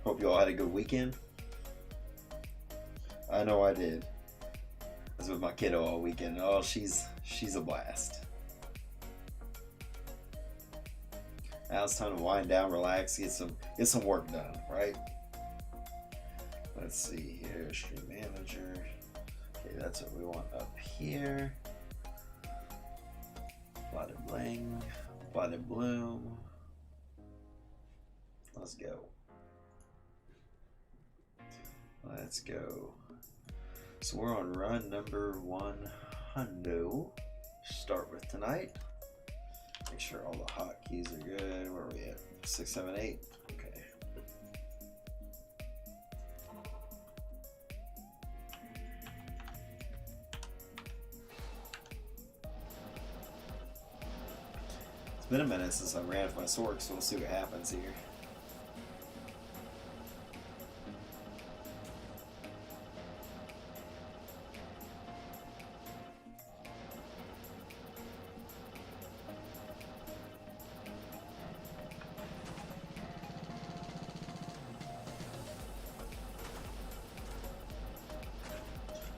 Hope you all had a good weekend. I know I did. I was with my kiddo all weekend. Oh, she's a blast. Now it's time to wind down, relax, get some work done, right? Let's see here, stream manager. Okay, that's what we want up here. Blotted bling, blotted bloom. Let's go. Let's go. So we're on run number 100. Start with tonight. Make sure all the hotkeys are good. Where are we at? 6, 7, 8. Okay. It's been a minute since I ran with my Sorc, so we'll see what happens here.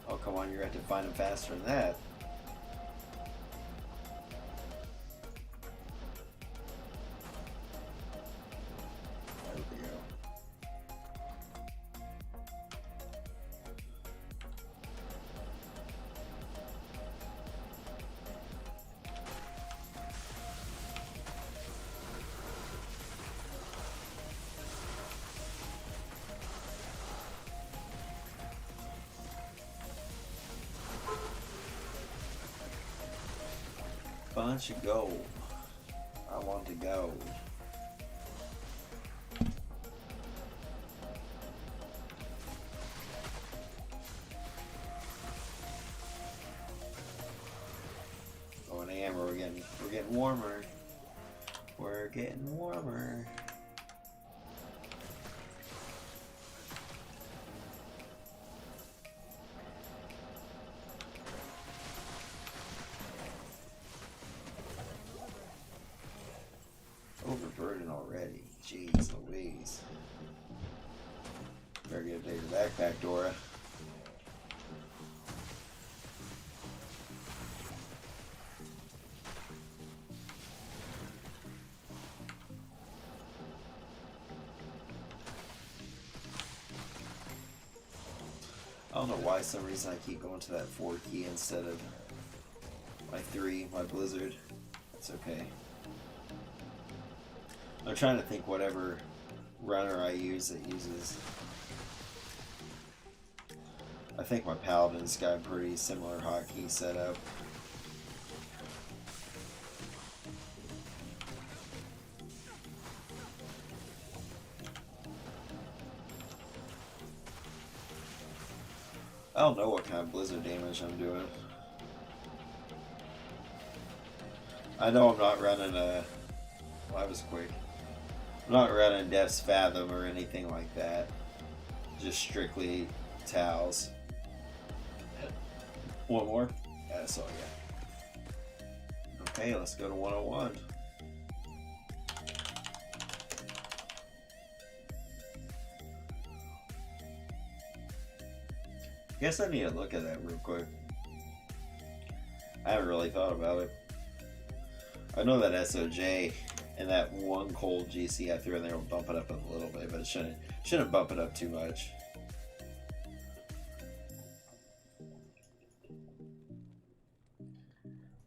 Oh, come on, you're going to have to find them faster than that. There we go. Bunch of gold. I want to go. Oh, and amber, we're getting warmer. We're getting warmer. Overburden already. Jeez Louise. Better get your backpack, Dora. I don't know why some reason I keep going to that 4 key instead of my 3, my blizzard. That's okay. I'm trying to think whatever runner I use that uses. I think my paladin's got a pretty similar hotkey setup. I don't know what kind of blizzard damage I'm doing. I know I'm not running a... Well, that was quick. I'm not running Death's Fathom or anything like that. Just strictly towels. One more? Yeah, that's all I got. Okay, let's go to 101. Guess I need to look at that real quick. I haven't really thought about it. I know that SOJ and that one cold GC I threw in there will bump it up a little bit, but it shouldn't bump it up too much.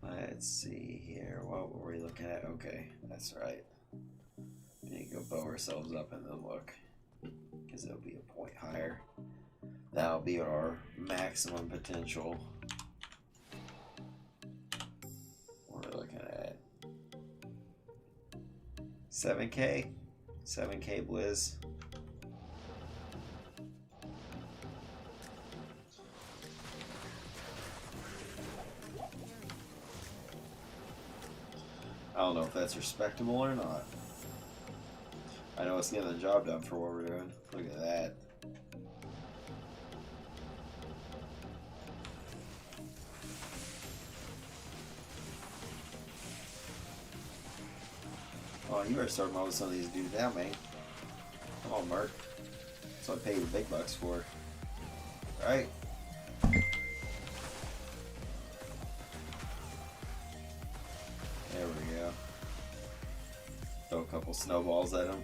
Let's see here. What were we looking at? Okay, that's right. We need to go bow ourselves up and then look, because it'll be a point higher. That'll be our maximum potential. What are we looking at? 7K? 7K Blizz. I don't know if that's respectable or not. I know it's getting the job done for what we're doing. Look at that. Oh, you better start mowing some of these dudes down, man. Come on, Merc. That's what I paid the big bucks for. Alright. There we go. Throw a couple snowballs at him.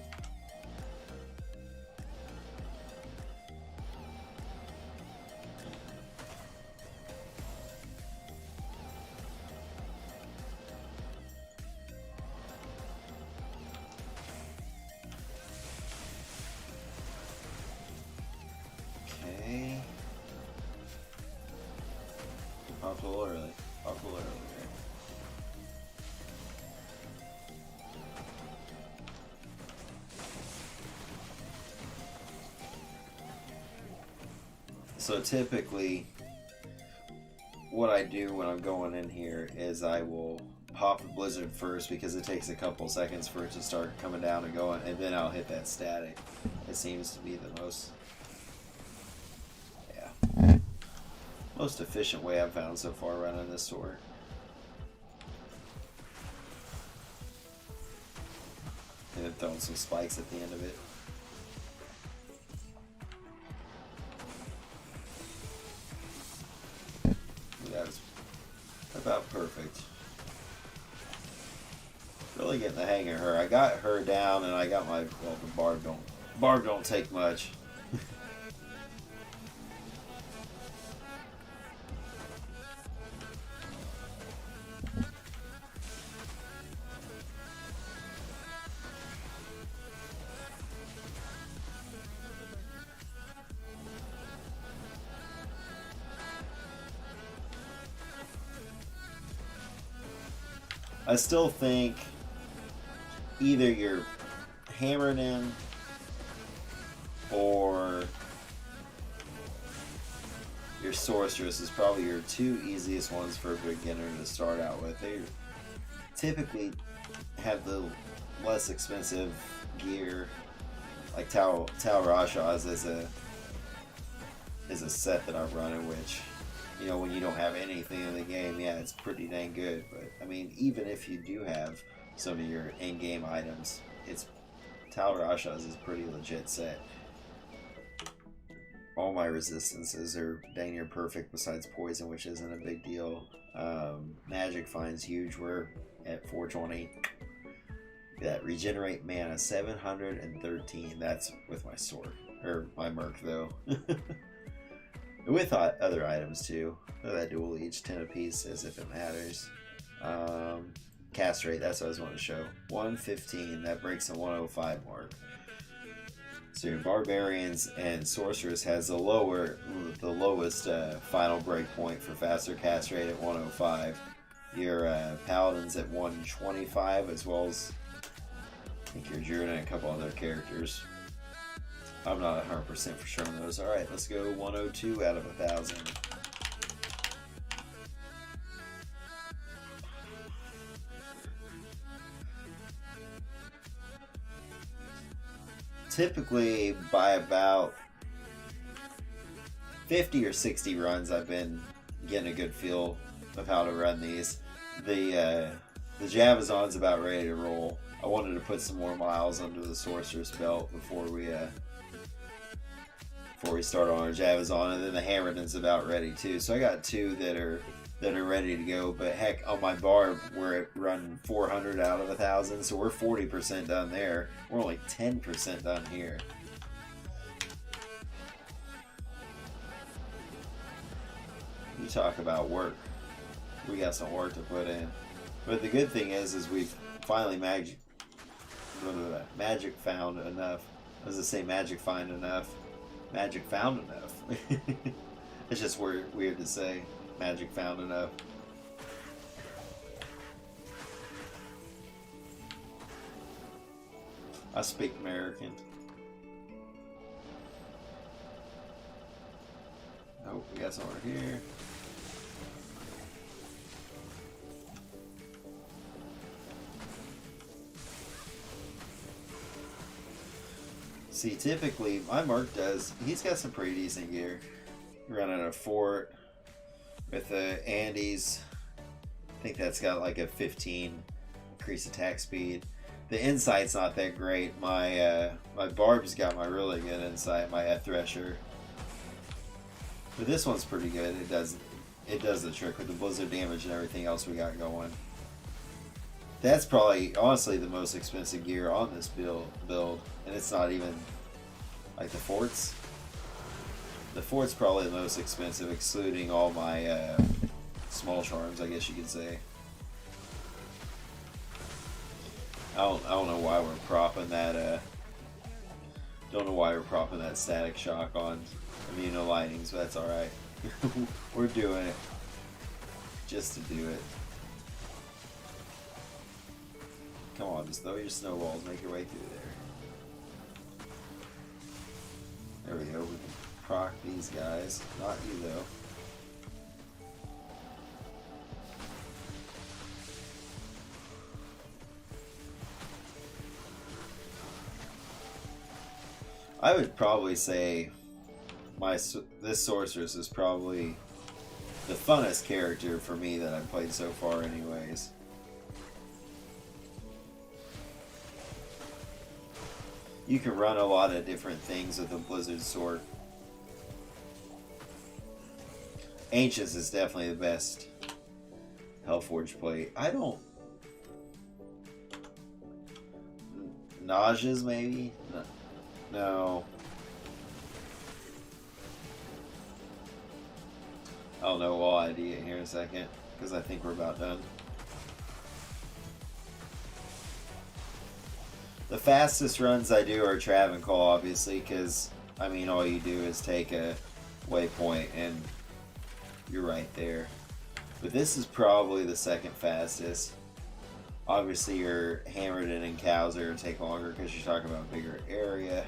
Okay. Popped a little early. Popped a little early. So typically, what I do when I'm going in here is I will pop the blizzard first because it takes a couple seconds for it to start coming down and going, and then I'll hit that static. It seems to be the most efficient way I've found so far running this Sorc. And then throwing some spikes at the end of it. That's about perfect. Really getting the hang of her. I got her down, and I got my the barb don't take much. I still think either you're hammered in or your sorceress is probably your two easiest ones for a beginner to start out with. They typically have the less expensive gear, like Tal Rashaw's is a set that I'm running, which, you know, when you don't have anything in the game, yeah, it's pretty dang good. But I mean, even if you do have some of your in-game items, it's Tal Rashaw's is a pretty legit set. All my resistances are dang near perfect besides poison, which isn't a big deal. Magic Find's huge. We're at 420. That regenerate mana 713. That's with my sword or my Merc though. With other items too. That dual each 10 apiece as if it matters. Cast rate, that's what I was wanting to show. 115, that breaks the 105 mark. So your Barbarians and Sorceress has the lowest final break point for faster cast rate at 105. Your Paladins at 125, as well as I think your Druid and a couple other characters. I'm not 100% for sure on those. Alright, let's go 102 out of 1,000. Typically, by about 50 or 60 runs, I've been getting a good feel of how to run these. The Javazon's about ready to roll. I wanted to put some more miles under the Sorcerer's belt before we start on our Javazon, and then the Hammerton's about ready too. So I got two that are ready to go. But heck, on my Barb, we're running 400 out of 1,000, so we're 40% done there. We're only 10% done here. You talk about work. We got some work to put in. But the good thing is we've finally magic found enough. I was to say magic find enough. Magic found enough. It's just weird to say. Magic found enough. I speak American. Oh, we got some over here. See, typically, my Merc he's got some pretty decent gear. Running a fort with the Andes. I think that's got like a 15 increased attack speed. The insight's not that great. My barb's got my really good insight. My thresher, but this one's pretty good. It does the trick with the blizzard damage and everything else we got going. That's probably honestly the most expensive gear on this build, and it's not even like the forts. The fort's probably the most expensive, excluding all my small charms, I guess you could say. I don't know why we're propping that. Don't know why we're propping that static shock on immuno lightnings, but that's all right. We're doing it just to do it. Come on, just throw your snowballs, make your way through there. There we go. We can proc these guys. Not you though. I would probably say this sorceress is probably the funnest character for me that I've played so far anyways. You can run a lot of different things with a Blizzard Sorc. Ancients is definitely the best Hellforge plate. I don't... Nauseas maybe? No. I don't know. We'll ID it here in a second because I think we're about done. The fastest runs I do are Trav and Call, obviously, because I mean all you do is take a waypoint and you're right there. But this is probably the second fastest. Obviously, your Hammered and cows are going to take longer because you're talking about a bigger area.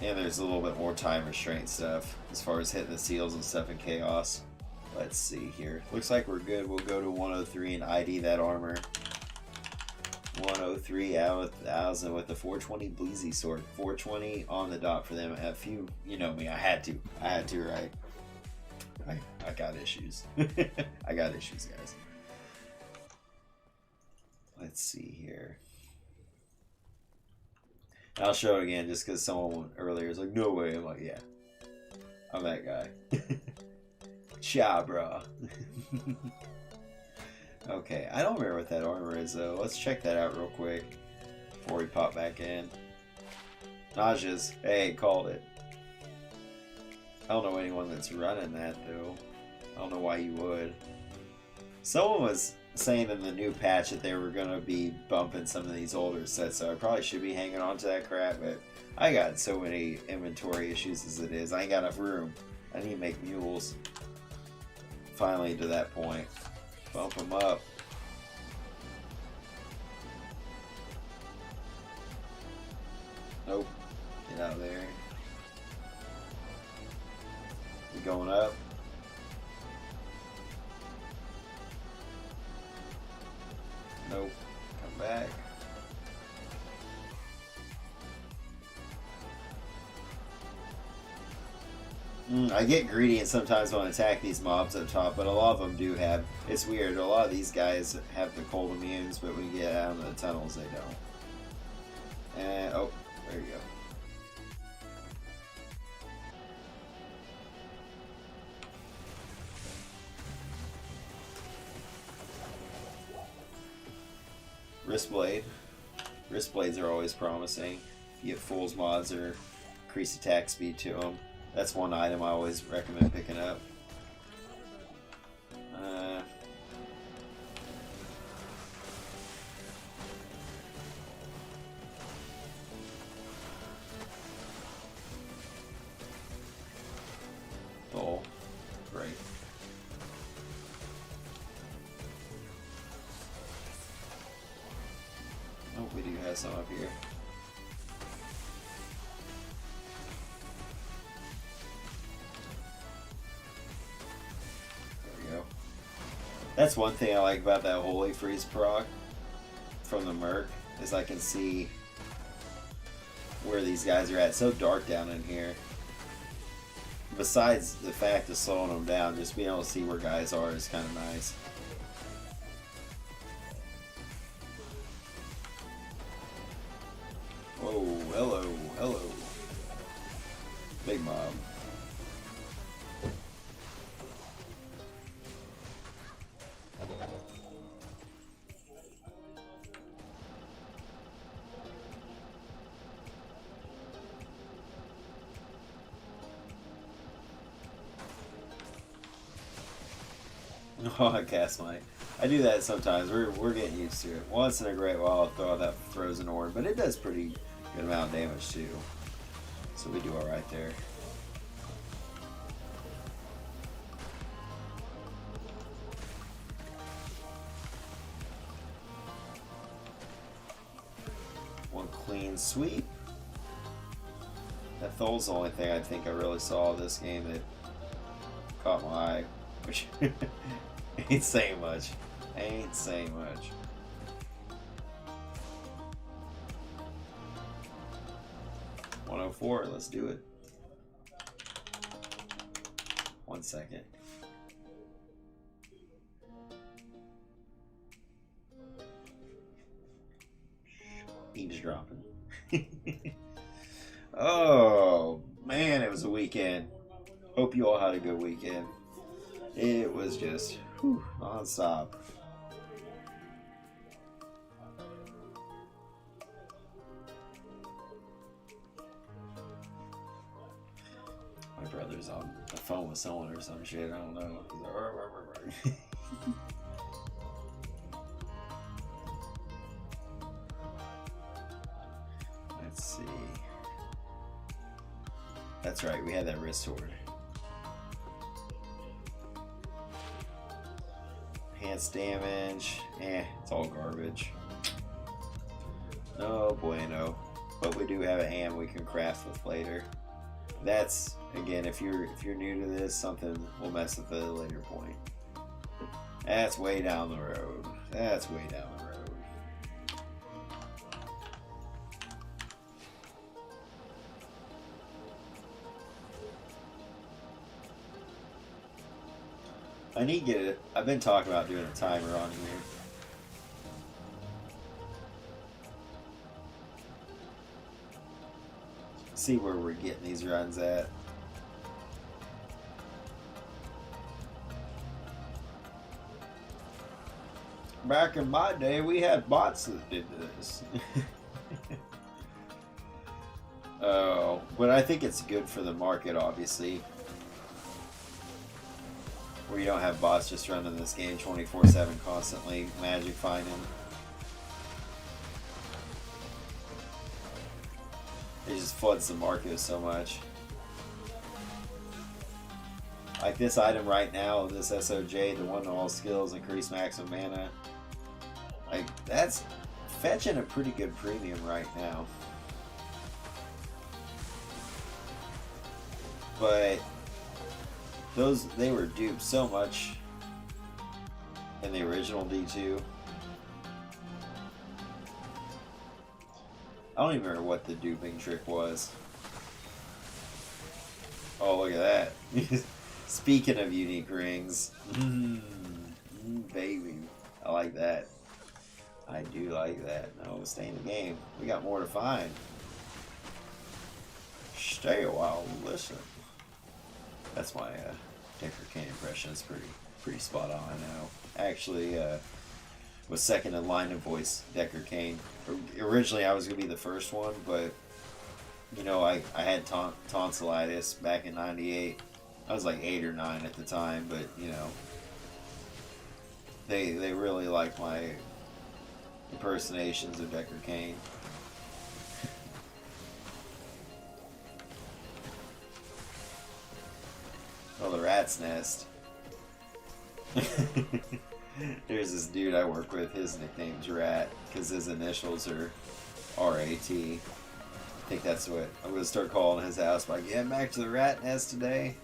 And there's a little bit more time restraint stuff as far as hitting the seals and stuff in Chaos. Let's see here. Looks like we're good. We'll go to 103 and ID that armor. 103 out of 1,000 with the 420 Bleezy sword. 420 on the dot for them. A few, you know me, I had to, right? I got issues. I got issues, guys. Let's see here. I'll show it again just because someone earlier was like, no way. I'm like, yeah. I'm that guy. Cha, bro. Okay, I don't remember what that armor is, though. Let's check that out real quick before we pop back in. Nauseas. Hey, called it. I don't know anyone that's running that, though. I don't know why you would. Someone was saying in the new patch that they were going to be bumping some of these older sets, so I probably should be hanging on to that crap, but I got so many inventory issues as it is. I ain't got enough room. I need to make mules. Finally to that point. Bump them up. Nope. Get out of there. We going up. Nope. Come back. I get greedy and sometimes want to attack these mobs up top, but a lot of them do have... It's weird. A lot of these guys have the cold immunes, but when you get out into the tunnels, they don't. And, oh, there you go. Wristblade. Wristblades are always promising. You get Fool's mods or increase attack speed to them. That's one item I always recommend picking up. Oh, great. Oh, we do have some up here. That's one thing I like about that Holy Freeze proc from the Merc, is I can see where these guys are at. It's so dark down in here. Besides the fact of slowing them down, just being able to see where guys are is kind of nice. Whoa, hello, hello. Big mob. Oh, I cast my. I do that sometimes. We're getting used to it. Once in a great while, I'll throw out that frozen orb, but it does pretty good amount of damage too. So we do all right there. One clean sweep. That Thol's the only thing I think I really saw this game that caught my eye, which ain't saying much. Ain't saying much. $104, let's do it. 1 second. Eavesdropping. Oh man, it was a weekend. Hope you all had a good weekend. It was just non-stop. My brother's on the phone with someone or some shit. I don't know. He's like, let's see. That's right, we had that wrist sword. Enhanced damage. It's all garbage. No bueno. But we do have a ham we can craft with later. That's, again, if you're new to this, something we'll mess with at a later point. That's way down the road. That's way down the road. I need to get it. I've been talking about doing a timer on here. See where we're getting these runs at. Back in my day, we had bots that did this. Oh, but I think it's good for the market, obviously. Where you don't have bots just running this game 24/7 constantly, magic finding. It just floods the market so much. Like this item right now, this SOJ, the one to all skills, increase maximum mana. Like that's fetching a pretty good premium right now. But they were duped so much in the original D2. I don't even remember what the duping trick was. Oh, look at that. Speaking of unique rings. Baby. I like that. I do like that. No, stay in the game. We got more to find. Stay a while, listen. That's my Decker Kane impression. It's pretty spot on now. Actually, was second in line to voice Decker Kane. Originally, I was gonna be the first one, but you know, I had tonsillitis back in '98. I was like 8 or 9 at the time, but you know, they really like my impersonations of Decker Kane. Oh, the rat's nest. There's this dude I work with, his nickname's Rat, because his initials are R-A-T. I think that's what I'm going to start calling his house. Like, yeah, back to the rat nest today.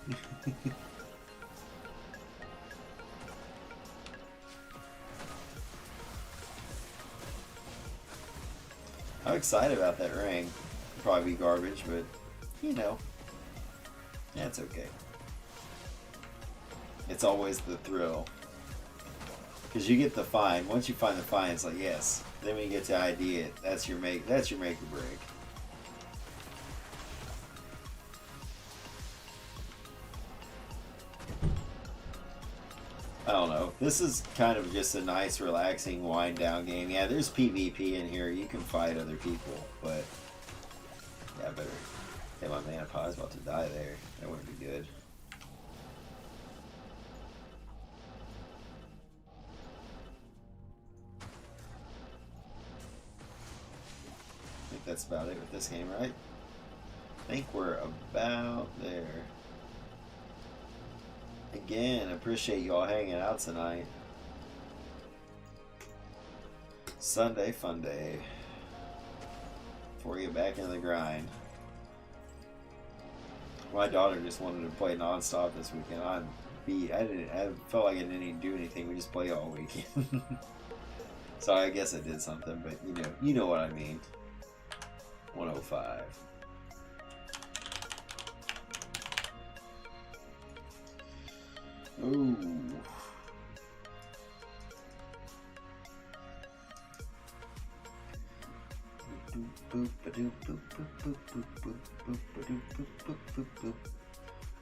I'm excited about that ring. It'll probably be garbage, but, you know, that's okay. It's always the thrill. Because you get the find. Once you find the find, it's like, yes. Then when you get to ID it, that's your make or break. I don't know. This is kind of just a nice, relaxing, wind down game. Yeah, there's PvP in here. You can fight other people, but yeah, I better. Hey, my mana pod's about to die there. That wouldn't be good. I think that's about it with this game, right? I think we're about there. Again, appreciate you all hanging out tonight. Sunday fun day. Before we get back in the grind. My daughter just wanted to play nonstop this weekend. I'm beat. I felt like I didn't even do anything. We just play all weekend. So I guess I did something, but you know what I mean. 105. Ooh.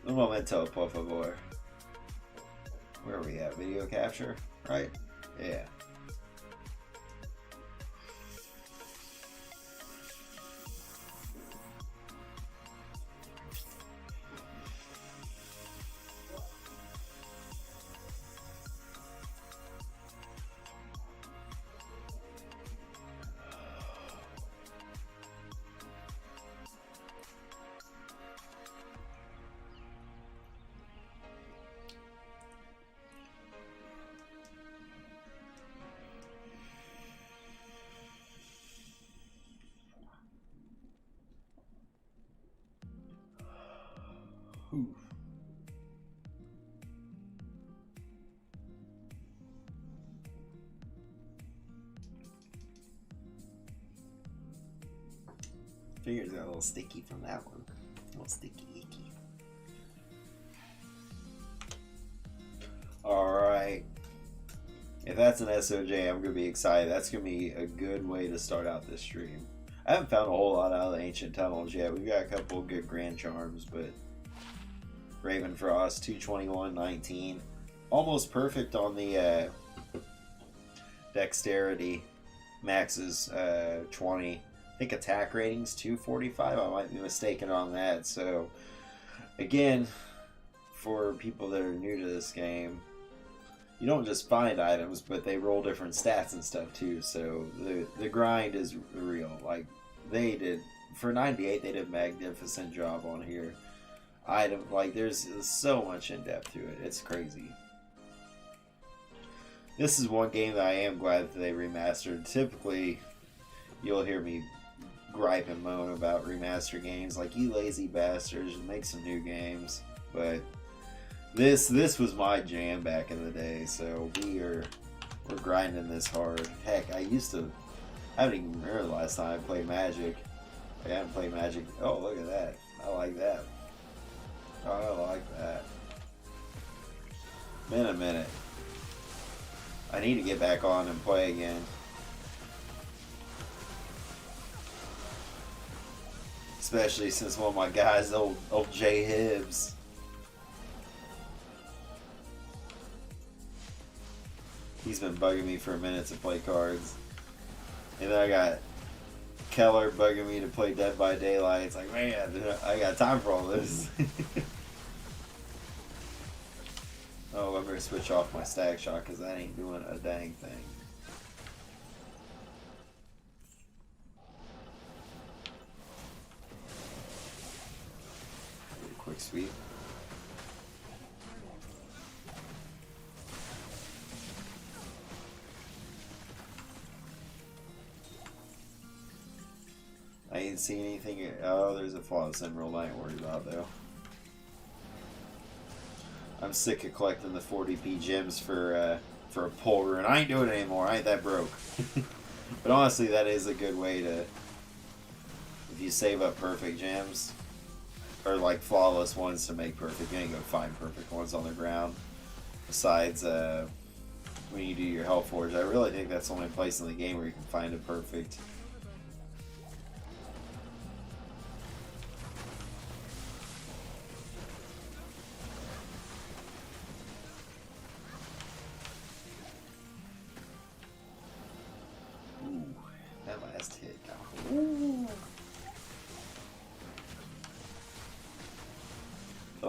Un momento, por favor. Where are we at? Video capture? Right? Yeah. Fingers got a little sticky from that one. A little sticky icky. Alright. If that's an SOJ, I'm going to be excited. That's going to be a good way to start out this stream. I haven't found a whole lot out of the Ancient Tunnels yet. We've got a couple of good Grand Charms, but Raven Frost, 221.19. Almost perfect on the Dexterity. Max is 20. I think attack rating's 245. I might be mistaken on that. So, again, for people that are new to this game, you don't just find items, but they roll different stats and stuff too. So the grind is real. Like they did for 98, they did a magnificent job on here. There's so much in depth to it. It's crazy. This is one game that I am glad that they remastered. Typically, you'll hear me gripe and moan about remaster games, like you lazy bastards, make some new games. But this was my jam back in the day, so we're grinding this hard. Heck, I haven't even remember the last time I played Magic. I haven't played Magic. Oh, look at that! I like that. Oh, I like that. Been a minute. I need to get back on and play again. Especially since one of my guys, old Jay Hibbs. He's been bugging me for a minute to play cards. And then I got Keller bugging me to play Dead by Daylight. It's like, man, I got time for all this. Oh, I better switch off my stack shot because that ain't doing a dang thing. Quick sweep. I ain't seen anything. Oh, there's a flawless emerald I ain't worried about though. I'm sick of collecting the 40p gems for a pull rune. I ain't doing it anymore. I ain't that broke. But honestly, that is a good way to, if you save up perfect gems, or like flawless ones to make perfect, you ain't gonna find perfect ones on the ground. Besides, when you do your Hell Forge, I really think that's the only place in the game where you can find a perfect.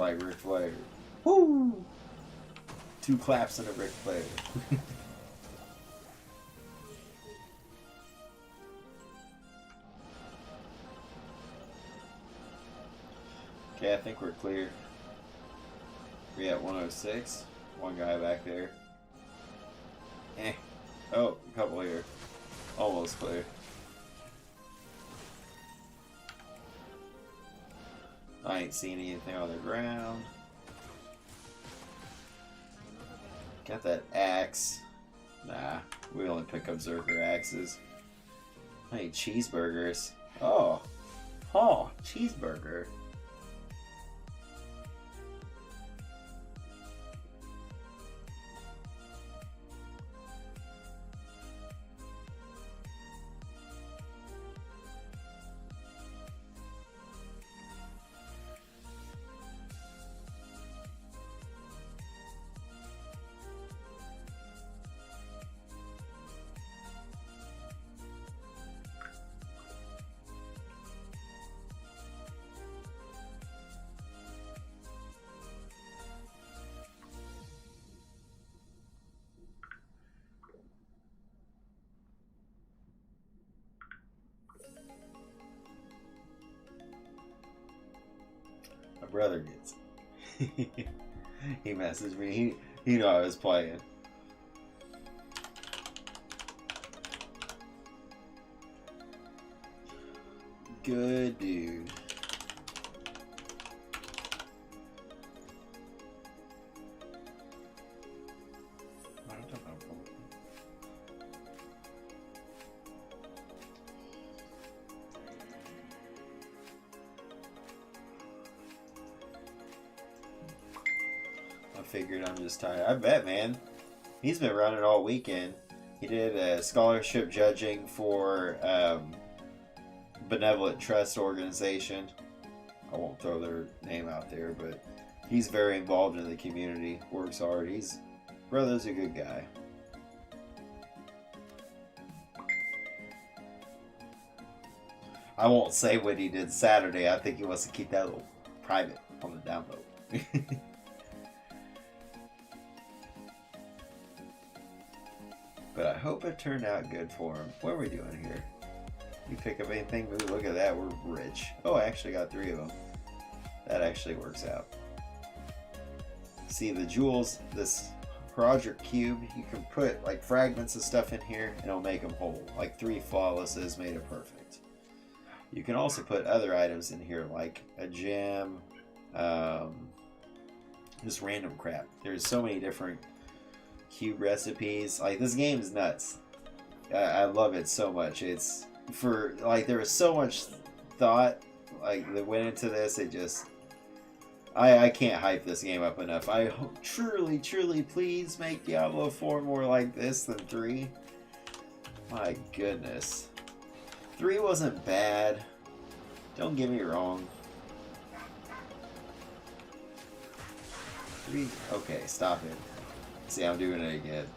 like Ric Flair. Woo! 2 claps and a Ric Flair. Okay, I think we're clear. We at 106. One guy back there. Oh, a couple here. Almost clear. I ain't seen anything on the ground. Got that axe. Nah, we only pick up Zerker axes. I need cheeseburgers. Oh. Oh, cheeseburger. My brother gets it. He messaged me. He knew I was playing. Good dude. Figured I'm just tired. I bet, man. He's been running all weekend. He did a scholarship judging for Benevolent Trust Organization. I won't throw their name out there, but he's very involved in the community. Works hard. Brother's a good guy. I won't say what he did Saturday. I think he wants to keep that a little private on the download. But I hope it turned out good for him. What are we doing here? You pick up anything? Ooh, look at that. We're rich. Oh, I actually got 3 of them. That actually works out. See, the jewels, this Project Cube, you can put like fragments of stuff in here and it'll make them whole. Like 3 flawlesses made it perfect. You can also put other items in here like a gem, just random crap. There's so many different cube recipes. Like, this game is nuts. I love it so much. It's for like, there was so much thought like that went into this. It just, I can't hype this game up enough. I hope, truly please make Diablo 4 more like this than 3. My goodness, 3 wasn't bad, don't get me wrong. 3, okay, stop it. See, I'm doing it again.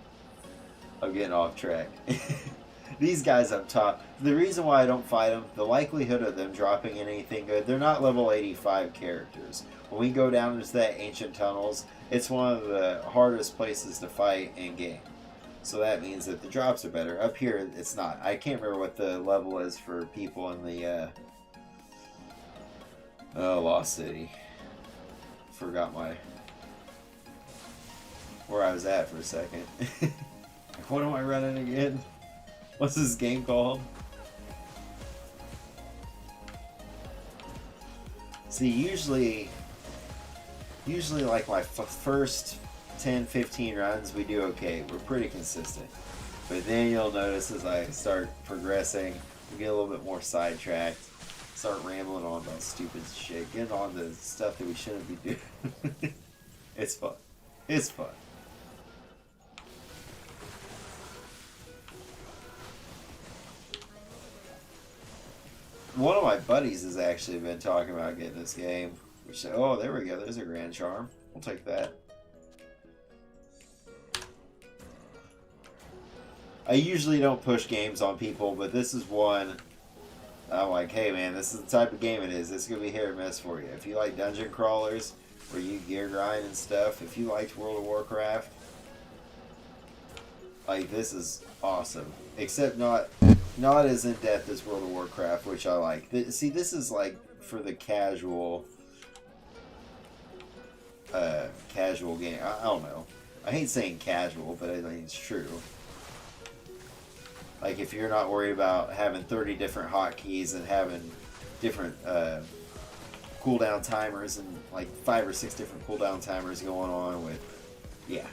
I'm getting off track. These guys up top, the reason why I don't fight them, the likelihood of them dropping anything good, they're not level 85 characters. When we go down into that ancient tunnels, it's one of the hardest places to fight in game. So that means that the drops are better. Up here, it's not. I can't remember what the level is for people in the Lost City. Forgot where I was at for a second. What am I running again? What's this game called? See, usually like my first 10-15 runs, we do okay. We're pretty consistent. But then you'll notice as I start progressing, we get a little bit more sidetracked, start rambling on about stupid shit, getting on to stuff that we shouldn't be doing. It's fun. It's fun. One of my buddies has actually been talking about getting this game. Which, oh, there we go. There's a Grand Charm. We'll take that. I usually don't push games on people, but this is one. I'm like, hey man, this is the type of game it is. It's going to be hit or miss for you. If you like dungeon crawlers, where you gear grind and stuff. If you liked World of Warcraft, like, this is awesome. Except not as in depth as World of Warcraft, which I like. See, this is like for the casual game. I don't know. I hate saying casual, but I think it's true. Like, if you're not worried about having 30 different hotkeys and having different cooldown timers and like 5 or 6 different cooldown timers going on with, yeah.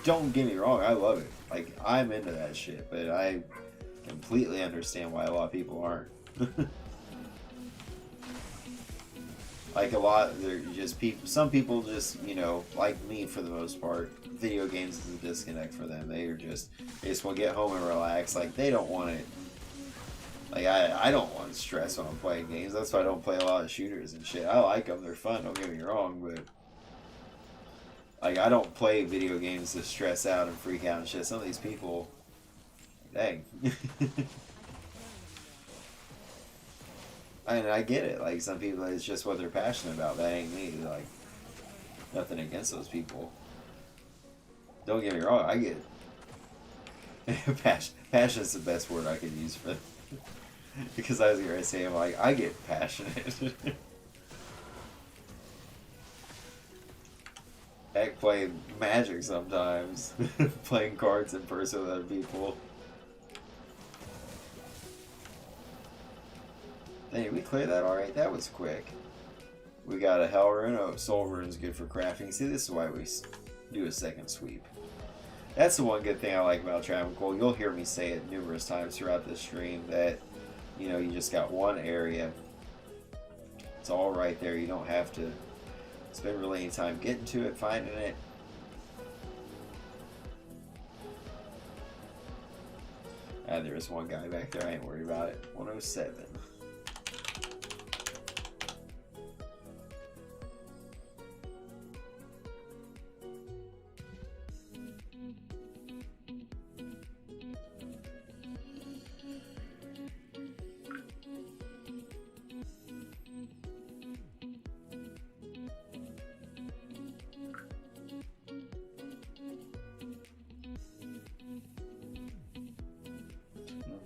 Don't get me wrong, I love it. Like, I'm into that shit, but I completely understand why a lot of people aren't. Like, they're just people. Some people just, like me for the most part. Video games is a disconnect for them. They just want to get home and relax. Like, they don't want it. Like, I don't want stress when I'm playing games. That's why I don't play a lot of shooters and shit. I like them. They're fun. Don't get me wrong, but like, I don't play video games to stress out and freak out and shit. Some of these people, dang. I get it. Like, some people, it's just what they're passionate about. That ain't me. Like, nothing against those people. Don't get me wrong. I get it. Passion is the best word I could use for it. Because I was going to say, I'm like, I get passionate. Heck, playing Magic sometimes. Playing cards in person with other people. Hey, we cleared that alright. That was quick. We got a Hell Rune. Oh, Soul Rune's good for crafting. See, this is why we do a second sweep. That's the one good thing I like about Travancore. You'll hear me say it numerous times throughout this stream that, you just got one area. It's all right there. You don't have to spend really any time getting to it, finding it. There's one guy back there. I ain't worried about it. 107.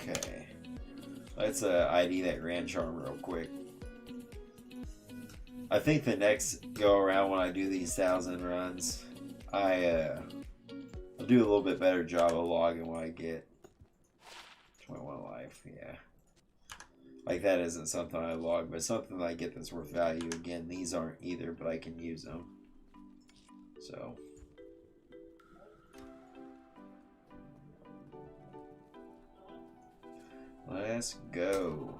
Okay, let's ID that Grand Charm real quick. I think the next go around when I do these 1,000 runs, I'll do a little bit better job of logging what I get. 21 life, yeah. Like, that isn't something I log, but something that I get that's worth value. Again, these aren't either, but I can use them. So. Let's go.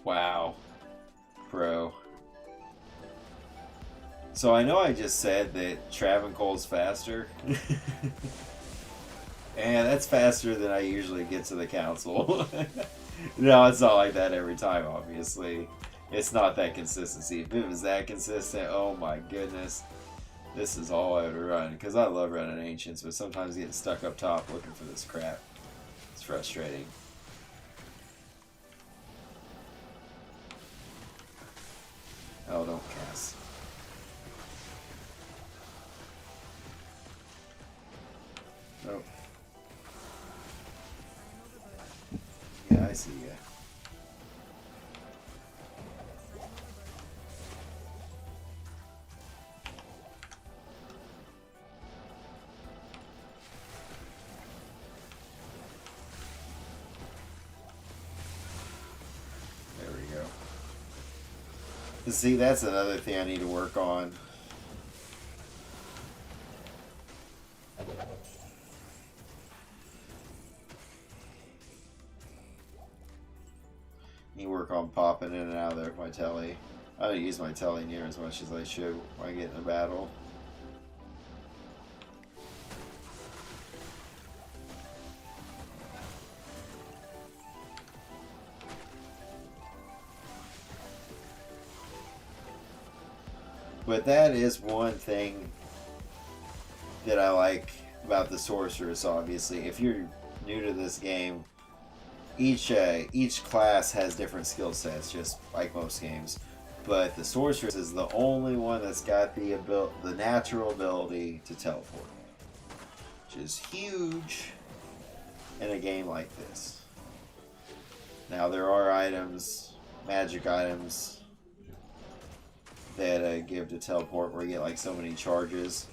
Wow. Pro. So I know I just said that Travancore's faster. And that's faster than I usually get to the council. No, it's not like that every time, obviously. It's not that consistency. If it was that consistent, oh my goodness. This is all I would run, because I love running Ancients, but sometimes getting stuck up top looking for this crap. It's frustrating. Oh, don't cast. Nope. Yeah, I see ya. See, that's another thing I need to work on. Need to work on popping in and out of there with my telly. I don't use my telly near as much as I should when I get in a battle. But that is one thing that I like about the Sorceress, obviously. If you're new to this game, each class has different skill sets, just like most games. But the sorceress is the only one that's got the natural ability to teleport, which is huge in a game like this. Now there are items, magic items, that give to teleport where you get like so many charges,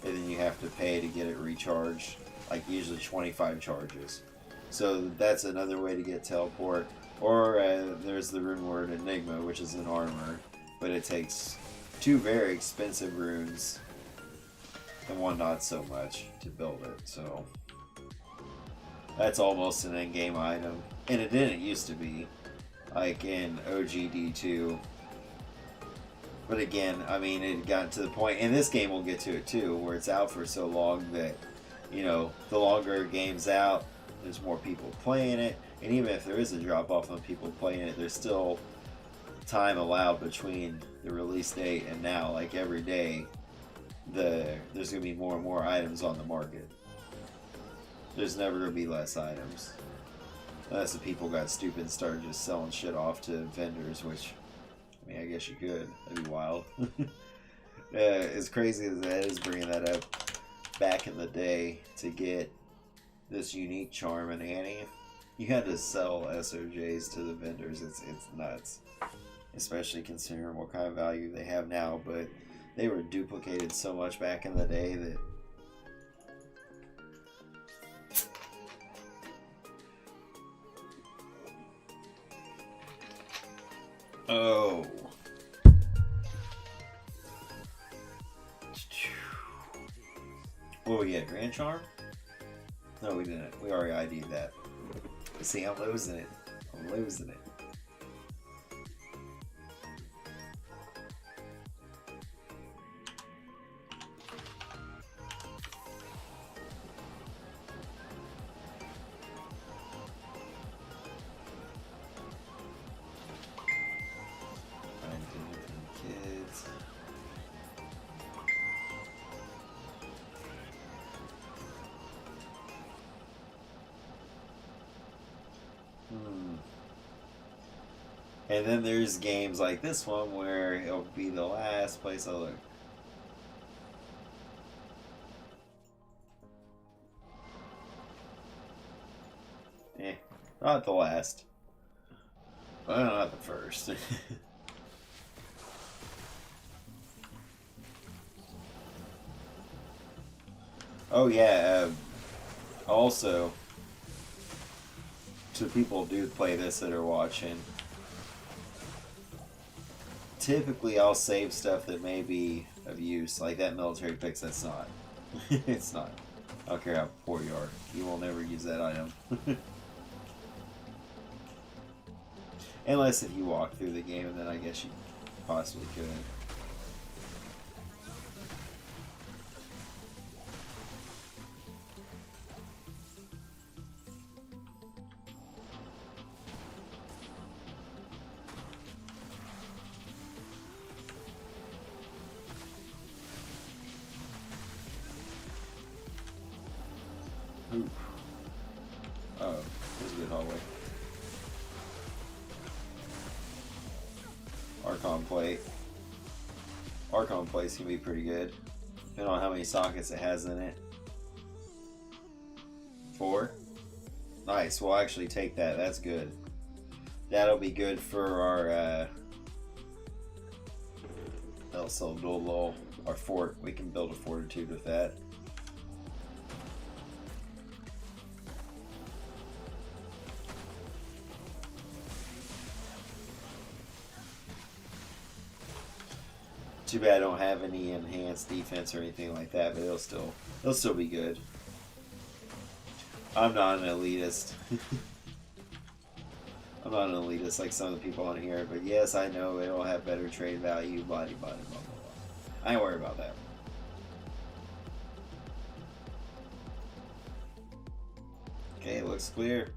and then you have to pay to get it recharged, like usually 25 charges. So that's another way to get teleport. Or there's the rune word Enigma, which is an armor, but it takes 2 very expensive runes and 1 not so much to build it. So that's almost an in-game item, and it didn't used to be, like in OGD2. But again, I mean, it got to the point, and this game will get to it too, where it's out for so long that, you know, the longer a game's out, there's more people playing it, and even if there is a drop-off on people playing it, there's still time allowed between the release date and now. Like every day, there's going to be more and more items on the market. There's never going to be less items. Unless the people got stupid and started just selling shit off to vendors, which, I mean, I guess you could. That'd be wild. As crazy as that is, bringing that up, back in the day, to get this unique charm in Annie, you had to sell SOJs to the vendors. It's nuts. Especially considering what kind of value they have now, but they were duplicated so much back in the day that oh. What we get? Grand Charm? No, we didn't. We already ID'd that. See, I'm losing it. I'm losing it. Kids. And then there's games like this one where it'll be the last place I look. Not the last. Well, not the first. Oh yeah, also, to people who do play this that are watching, typically I'll save stuff that may be of use, like that military picks. That's not. It's not. I don't care how poor you are. You will never use that item. Unless if you walk through the game, and then I guess you possibly could. Ooh. Oh, this is a good hallway. Archon plate. Archon plates can be pretty good, depending on how many sockets it has in it. 4? Nice, we'll actually take that. That's good. That'll be good for our our fort. We can build a fortitude with that. Too bad I don't have any enhanced defense or anything like that, but it'll still be good. I'm not an elitist. I'm not an elitist like some of the people on here, but yes, I know it'll have better trade value, blah, blah, blah, blah, blah. I ain't worried about that. Okay, looks clear.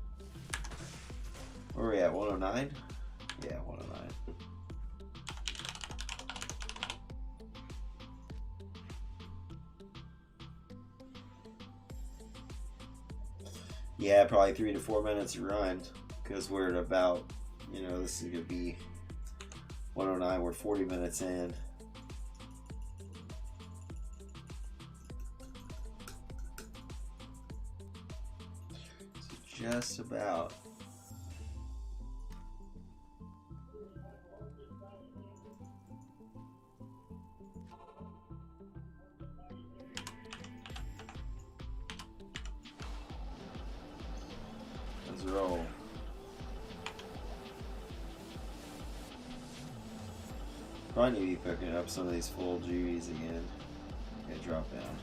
Where are we at? 109? Yeah, 109. Yeah, probably 3 to 4 minutes to run, because we're at about, this is going to be 109, we're 40 minutes in. So just about. Let's roll. Probably need to be picking up some of these full G's again. Okay, drop down.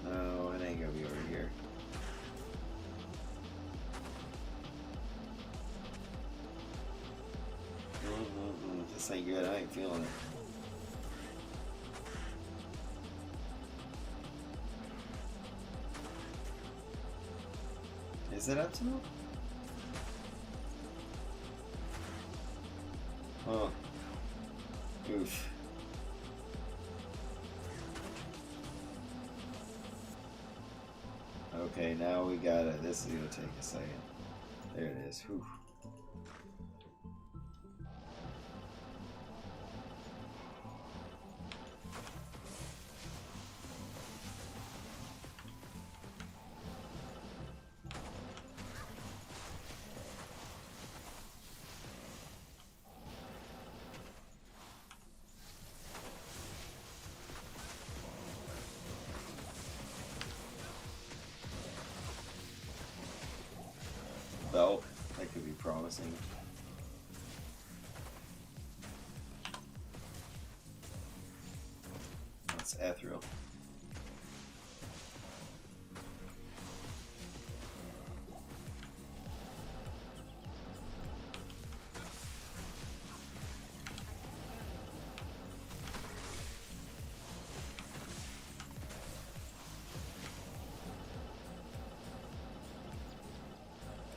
No, it ain't gonna be over here. This ain't good. I ain't feeling it. Is it up to them? Huh. Oof. Okay, now we got it. This is gonna take a second. There it is. Whew. Belt. That could be promising. That's ethereal.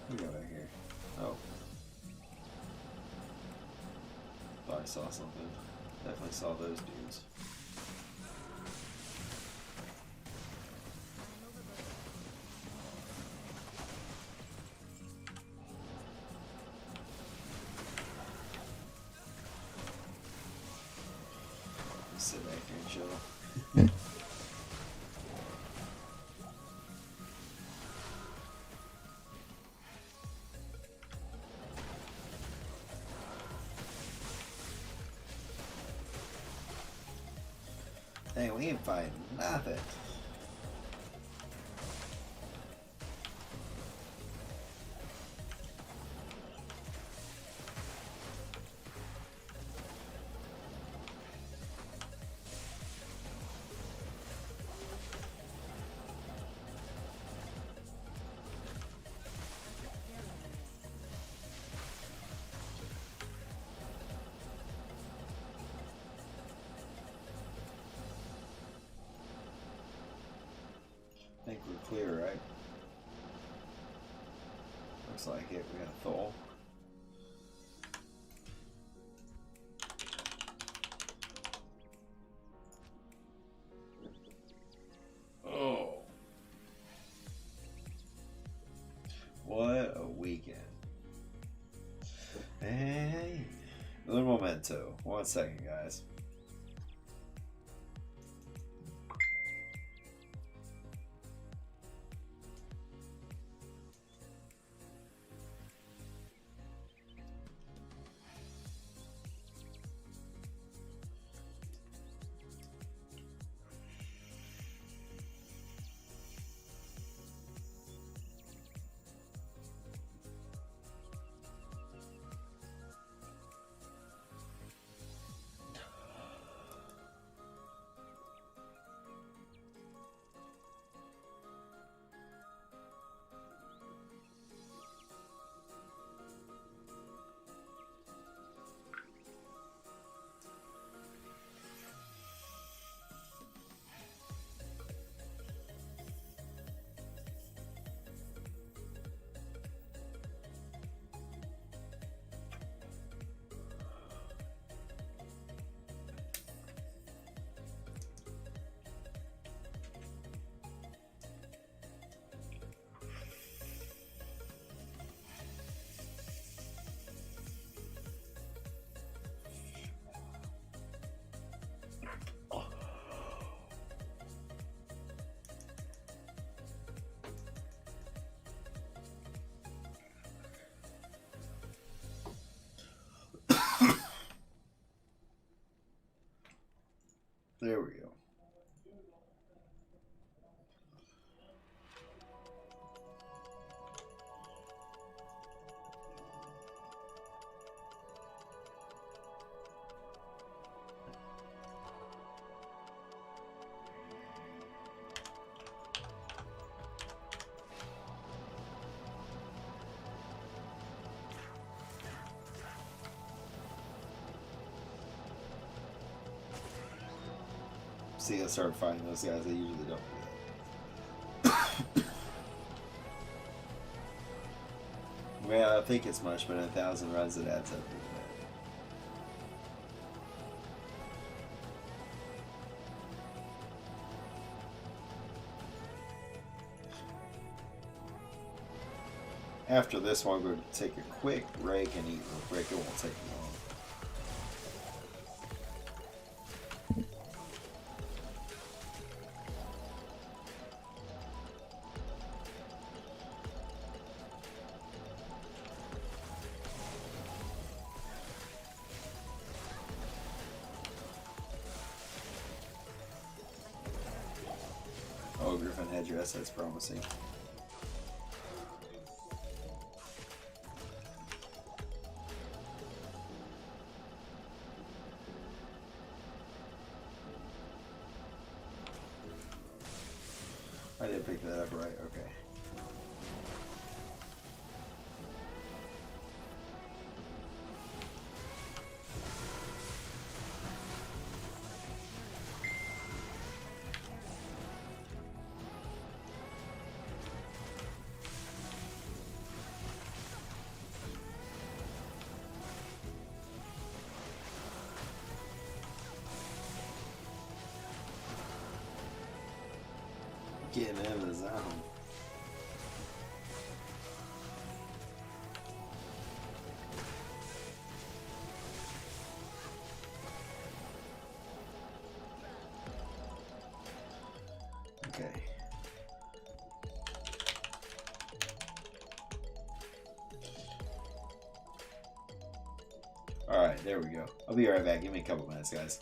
What do we got right here? Oh. Thought I saw something. Definitely saw those dudes. Just sit back here and chill. Dang, we ain't fighting nothing. I think we're clear, right? Looks like it. We got a Thol. Oh. What a weekend. Hey. Un momento. 1 second, guys. There we go. See, I started fighting those guys. I usually don't do that. Well, I think it's much, but in 1,000 runs it adds up. After this one, we're going to take a quick break and eat real quick. It won't take long. Oh, Griffin headdress, that's promising. I didn't pick that up right, okay. Getting in the zone. Okay. Alright, there we go. I'll be right back. Give me a couple minutes, guys.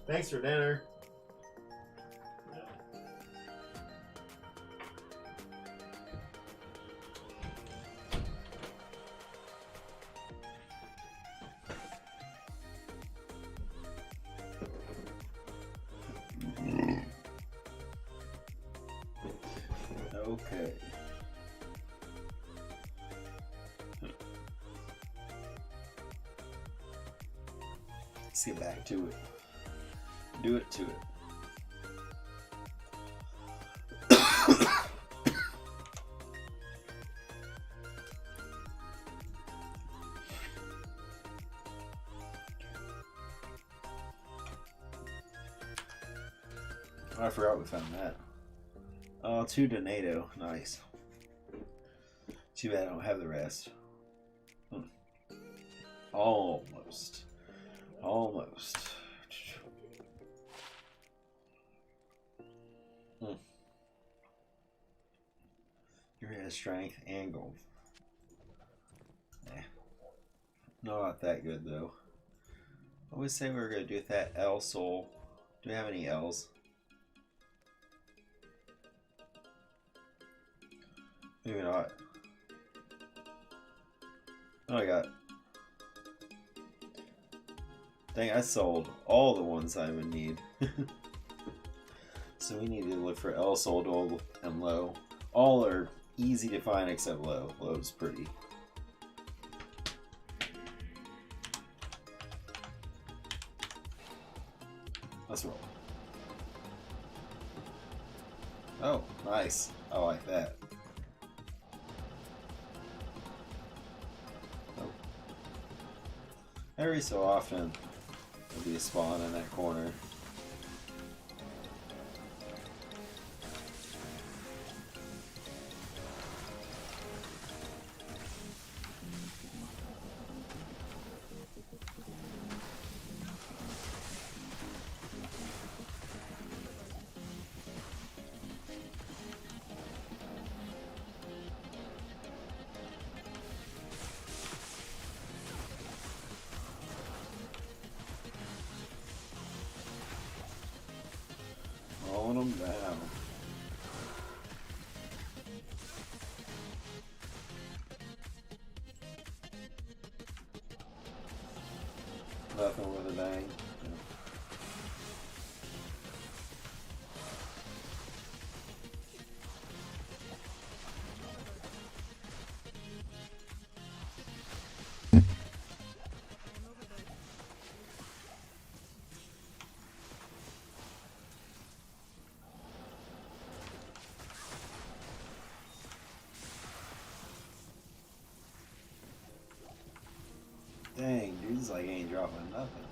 Thanks for dinner. Okay. Let's get back to it. Do it to it. I forgot we found that. Oh, 2 Donato. Nice. Too bad I don't have the rest. Almost. Almost. Your has strength and gold. Not that good though. I always say we were going to do with that L soul. Do we have any L's? Maybe not. Oh, I got. Dang, I sold all the ones I would need. So we need to look for L soul, dual, and low. All are easy to find except low. Low's pretty. Let's roll. Oh, nice. I like that. Oh. Every so often, there'll be a spawn in that corner. Mowing them down. Nothing with a dang. Yeah. Dang, dude's like ain't dropping nothing.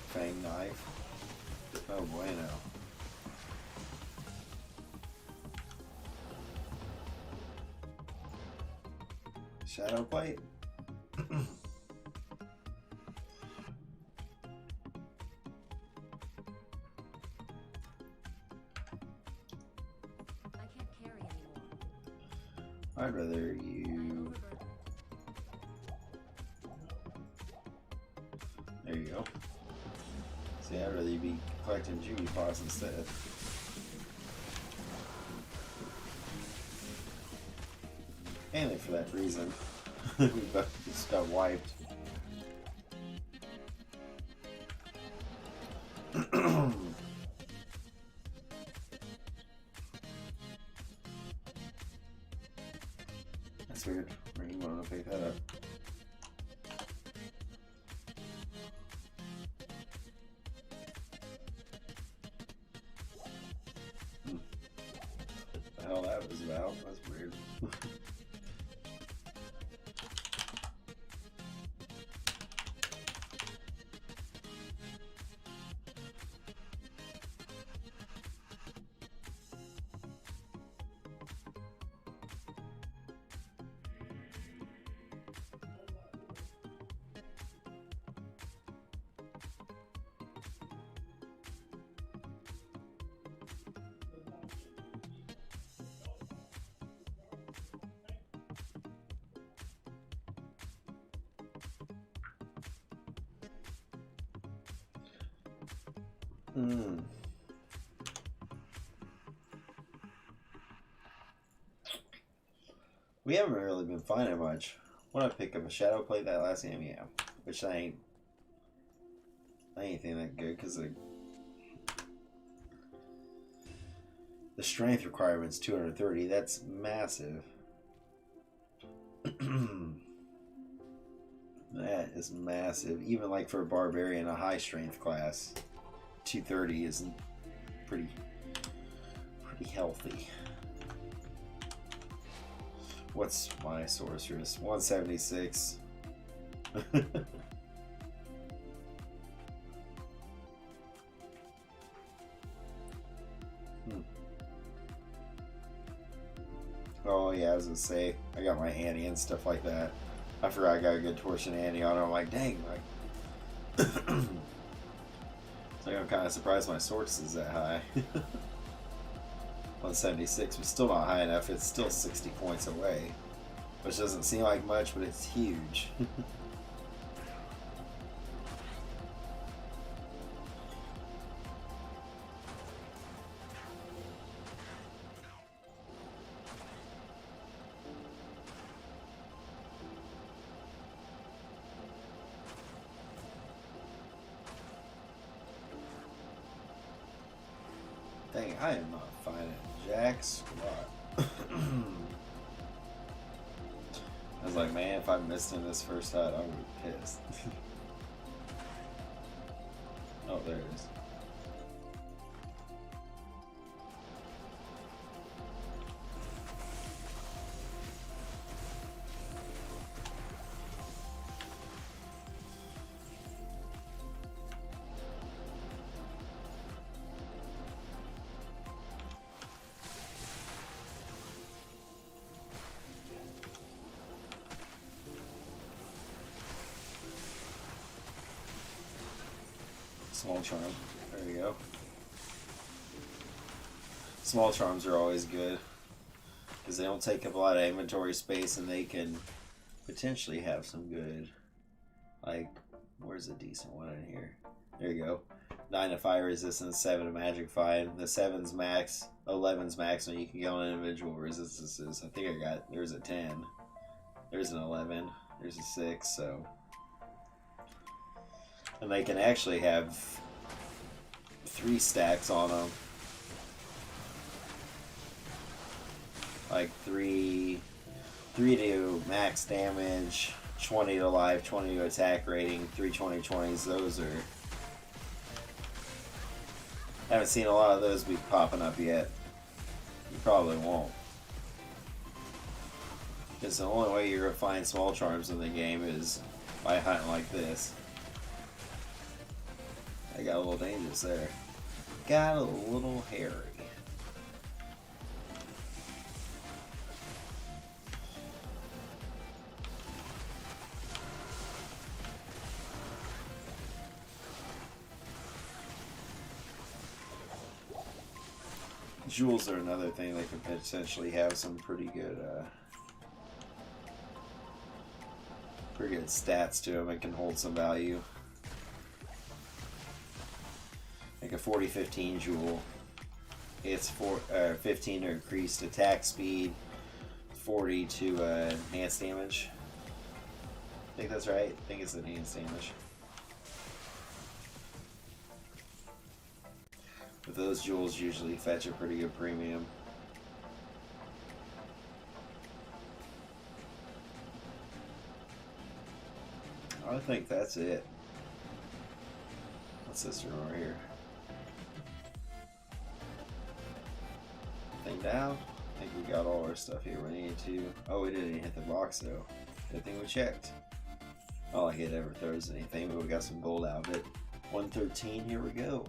Fang knife. Oh bueno. Shadow plate. I'd rather you. There you go. See, I'd rather you be collecting Juvie pots instead. Mainly for that reason. We both just got wiped. That's weird. Where you want to pick that up? What the hell that was about? That's weird. Hmm. We haven't really been finding much. When I pick up a shadow plate that last game, yeah. Which I ain't anything that good because the strength requirement's 230. That's massive. That is massive. Even like for a barbarian, a high strength class, 230 isn't pretty healthy. What's my sorceress? 176. Oh yeah, I was gonna say I got my Annie and stuff like that. I forgot I got a good torsion Annie on her. I'm like, dang, like, so I'm kind of surprised my source is that high. 176, but still not high enough. It's still 60 points away, which doesn't seem like much, but it's huge. Dang, I am not finding jack squat. I was like, man, if I missed in this first hut, I would be pissed. Oh, there it is. Small charm. There you go. Small charms are always good because they don't take up a lot of inventory space and they can potentially have some good, like, where's a decent one in here? There you go. 9 to fire resistance, 7 to magic fight. The 7's max, 11's max, and you can get on individual resistances. I think I got, there's a 10. There's an 11. There's a 6, so. And they can actually have 3 stacks on them. Like 3 to max damage, 20 to life, 20 to attack rating, 3 20/20s. Those are. Haven't seen a lot of those be popping up yet. You probably won't. Because the only way you're going to find small charms in the game is by hunting like this. I got a little dangerous there. Got a little hairy. Jewels are another thing that could potentially have some pretty good stats to them and can hold some value. Like a 40-15 jewel. It's 15 to increased attack speed, 40 to enhanced damage. I think that's right. I think it's enhanced damage. But those jewels usually fetch a pretty good premium. I think that's it. What's this room over here? Thing down? I think we got all our stuff here we need to. Oh, we didn't even hit the box though. Good thing we checked. Not like it ever throws anything, but we got some gold out of it. 113, here we go.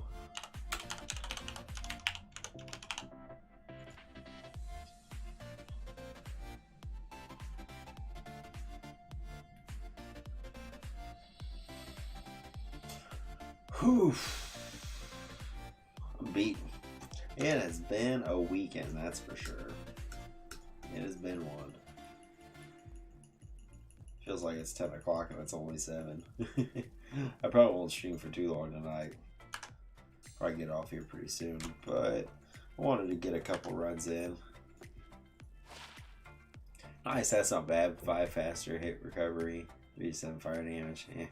Whew. I'm beat. It has been a weekend, that's for sure. It has been one. Feels like it's 10 o'clock and it's only 7. I probably won't stream for too long tonight. probably get off here pretty soon, but I wanted to get a couple runs in. Nice, that's not bad. 5 faster hit recovery, 3-7 fire damage. Yeah.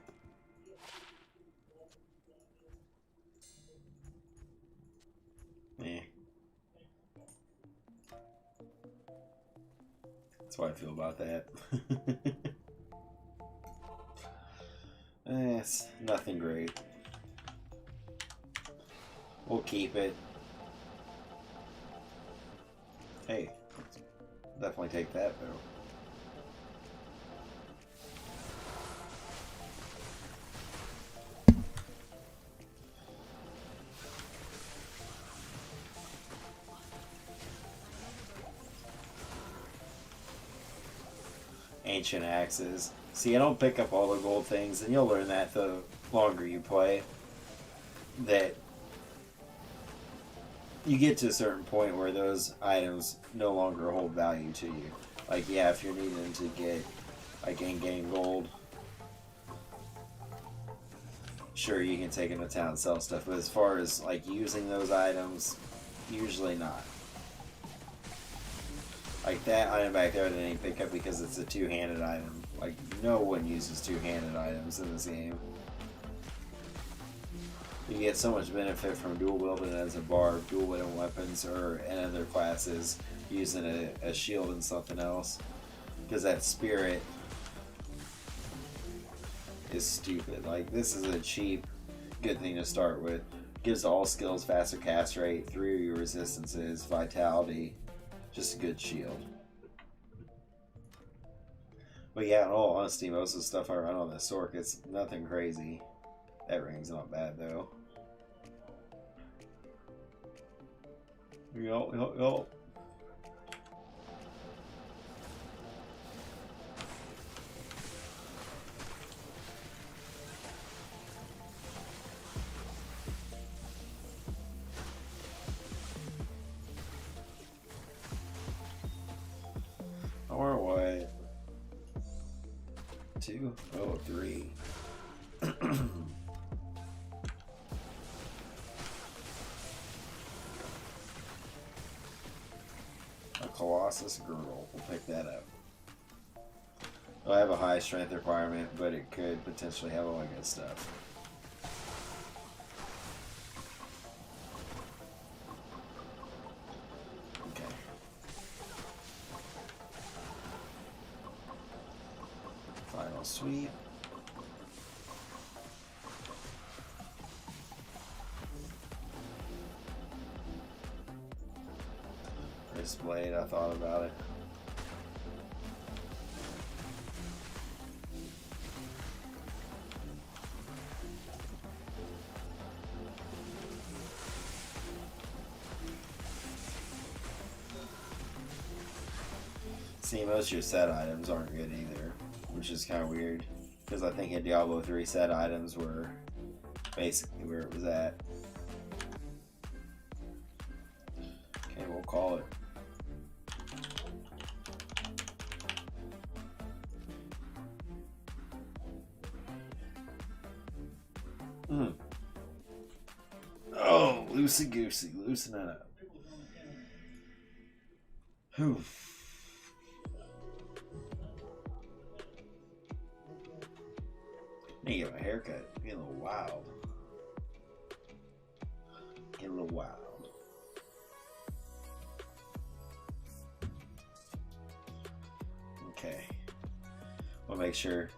Yeah. That's how I feel about that. It's nothing great. We'll keep it. Hey, definitely take that though. Ancient axes. See, I don't pick up all the gold things, and you'll learn that the longer you play. That you get to a certain point where those items no longer hold value to you. Like, yeah, if you're needing to get, like, in-game gold, sure, you can take into town and sell stuff, but as far as, like, using those items, usually not. Like, that item back there I didn't pick up because it's a two-handed item. Like, no one uses two-handed items in this game. You get so much benefit from dual wielding as a barb, dual wielding weapons, or in other classes using a shield and something else. Because that spirit is stupid. Like, this is a cheap, good thing to start with. Gives all skills faster cast rate, 3 of your resistances, vitality. Just a good shield. But yeah, in all honesty, most of the stuff I run on the Sorc, it's nothing crazy. That ring's not bad though. Yo. Or what? 2? Oh, 3. A Colossus Girdle. We'll pick that up. I have a high strength requirement, but it could potentially have all that good stuff. Okay. Final sweep. Wrist blade, I thought about it. See, most of your set items aren't good either, which is kind of weird, because I think in Diablo 3 set items were basically where it was at. Okay, we'll call it. Oh, loosey goosey, loosen it up. Whew. I need to get my haircut. Getting a little wild. Getting a little wild. Okay. We'll make sure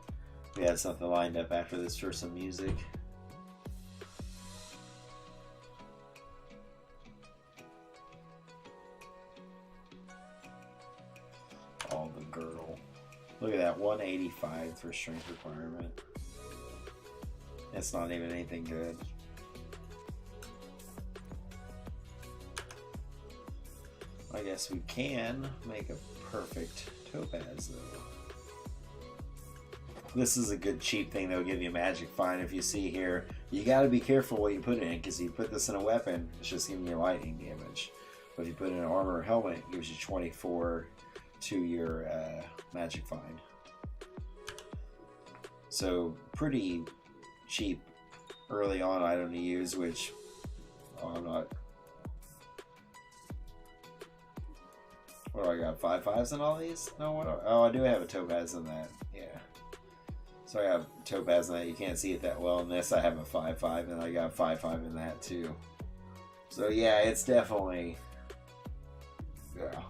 we had something lined up after this for some music. All the girdle. Look at that, 185 for strength requirement. That's not even anything good. I guess we can make a perfect topaz though. This is a good cheap thing that will give you magic fine. If you see here, you got to be careful what you put in, because if you put this in a weapon, it's just giving you lightning damage. But if you put in an armor or helmet, it gives you 24 to your magic fine. So pretty cheap early on item to use, which Oh, I'm not. What do I got? 5/5s in all these? No, what? Oh, I do have a topaz in that. Yeah. So I have topaz in that. You can't see it that well in this. I have a 5/5, and I got 5/5 in that too. So yeah, it's definitely. Yeah.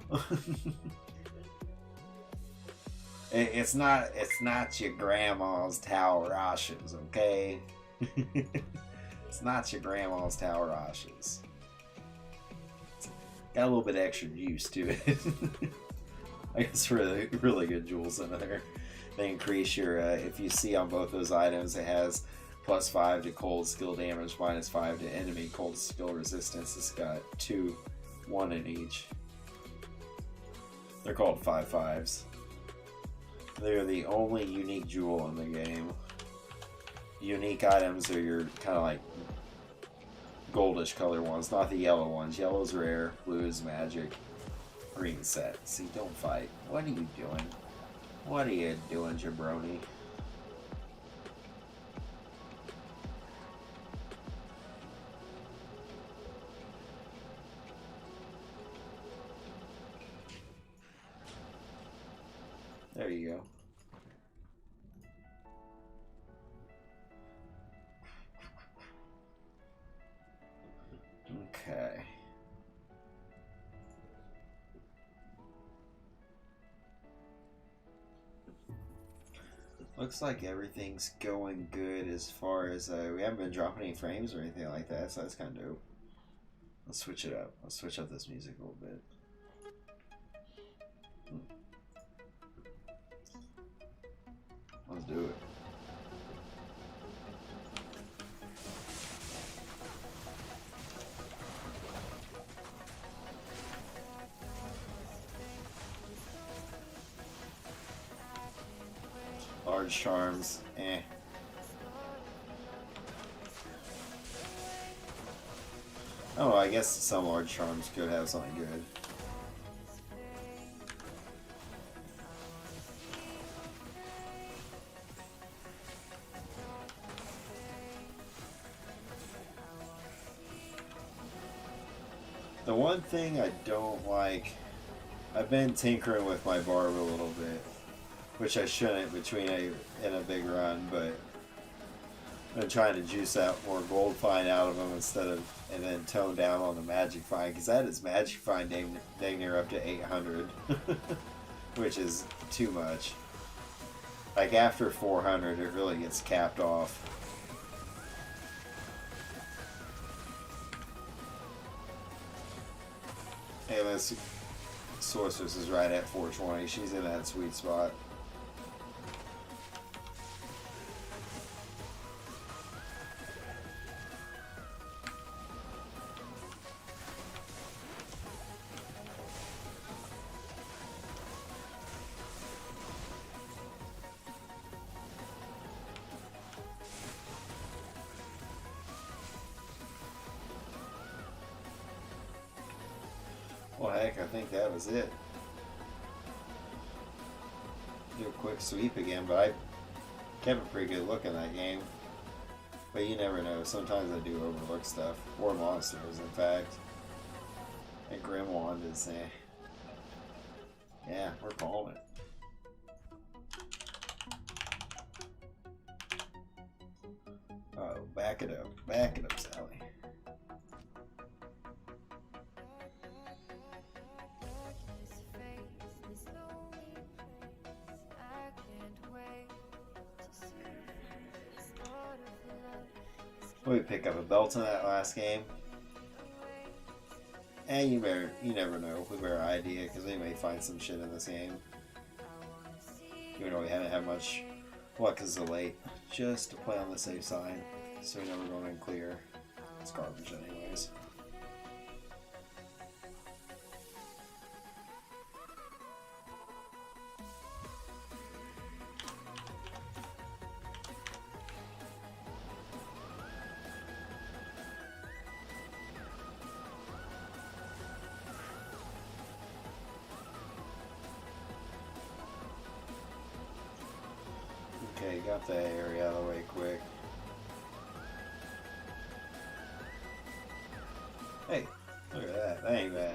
It's not your grandma's Tower Ashes, okay? It's not your grandma's Tower Ashes. Got a little bit extra juice to it. I guess really, really good jewels in there. They increase your, if you see on both those items, it has +5 to cold skill damage, -5 to enemy cold skill resistance. It's got 2, 1 in each. They're called 5/5s. They're the only unique jewel in the game. Unique items are your kind of like goldish color ones, not the yellow ones. Yellow's rare, blue is magic, green set. See, don't fight. What are you doing? What are you doing, jabroni? There you go. Okay. Looks like everything's going good as far as we haven't been dropping any frames or anything like that, so that's kind of dope. Let's switch it up. Let's switch up this music a little bit. Let's do it. Large charms, eh. Oh, I guess some large charms could have something good. The one thing I don't like, I've been tinkering with my barb a little bit, which I shouldn't in a big run, but I'm trying to juice out more gold find out of them and then tone down on the magic find, because that is magic find dang near up to 800, which is too much. Like after 400, it really gets capped off. Hey, this Sorceress is right at 420. She's in that sweet spot. Well, heck, I think that was it. Do a quick sweep again, but I kept a pretty good look in that game. But you never know. Sometimes I do overlook stuff. Or monsters, in fact. And Grimwand is, yeah, we're calling it. Oh, back it up. Back it up, Sally. We pick up a belt in that last game. And you never know. We better idea, because we may find some shit in this game. Even though we haven't had much luck because of late. Just to play on the safe side, so we know we're going in clear. It's garbage anyways. Okay, got that area out of the way quick. Hey, look at that. That ain't bad.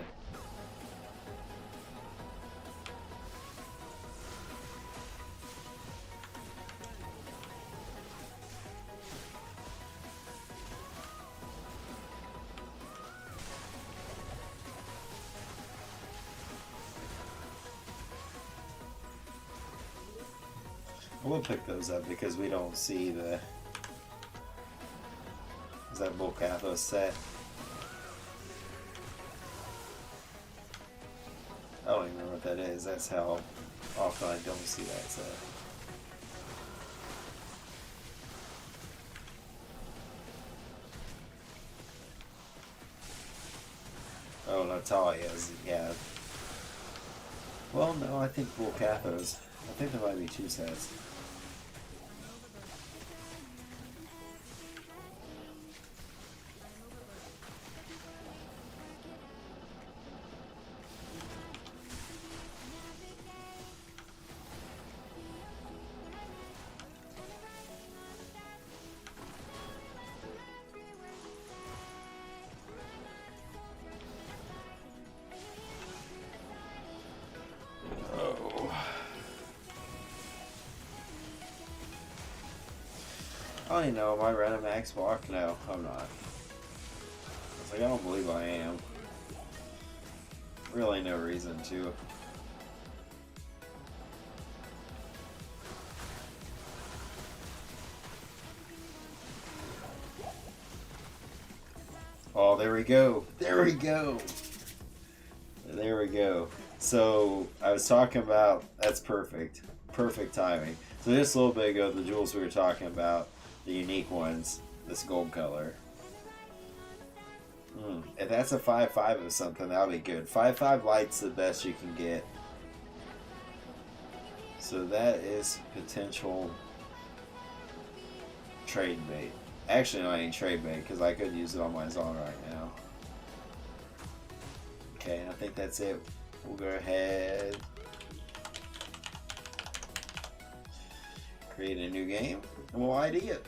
We'll pick those up because we don't see the... Is that Volcathos set? I don't even know what that is. That's how often I don't see that set. Oh, Natalia's, yeah. Well, no, I think Volcathos. I think there might be two sets. Oh, you know, am I running max block? No, I'm not. It's like, I don't believe I am. Really no reason to. Oh, there we go. There we go. There we go. So, I was talking about, that's perfect. Perfect timing. So just a little bit ago, the jewels we were talking about, the unique ones, this gold color. If that's a 5-5 of something, that'll be good. 5-5 light's the best you can get. So that is potential trade bait. Actually, no, I ain't trade bait because I could use it on my Zon right now. Okay, I think that's it. We'll go ahead. Create a new game and we'll ID it.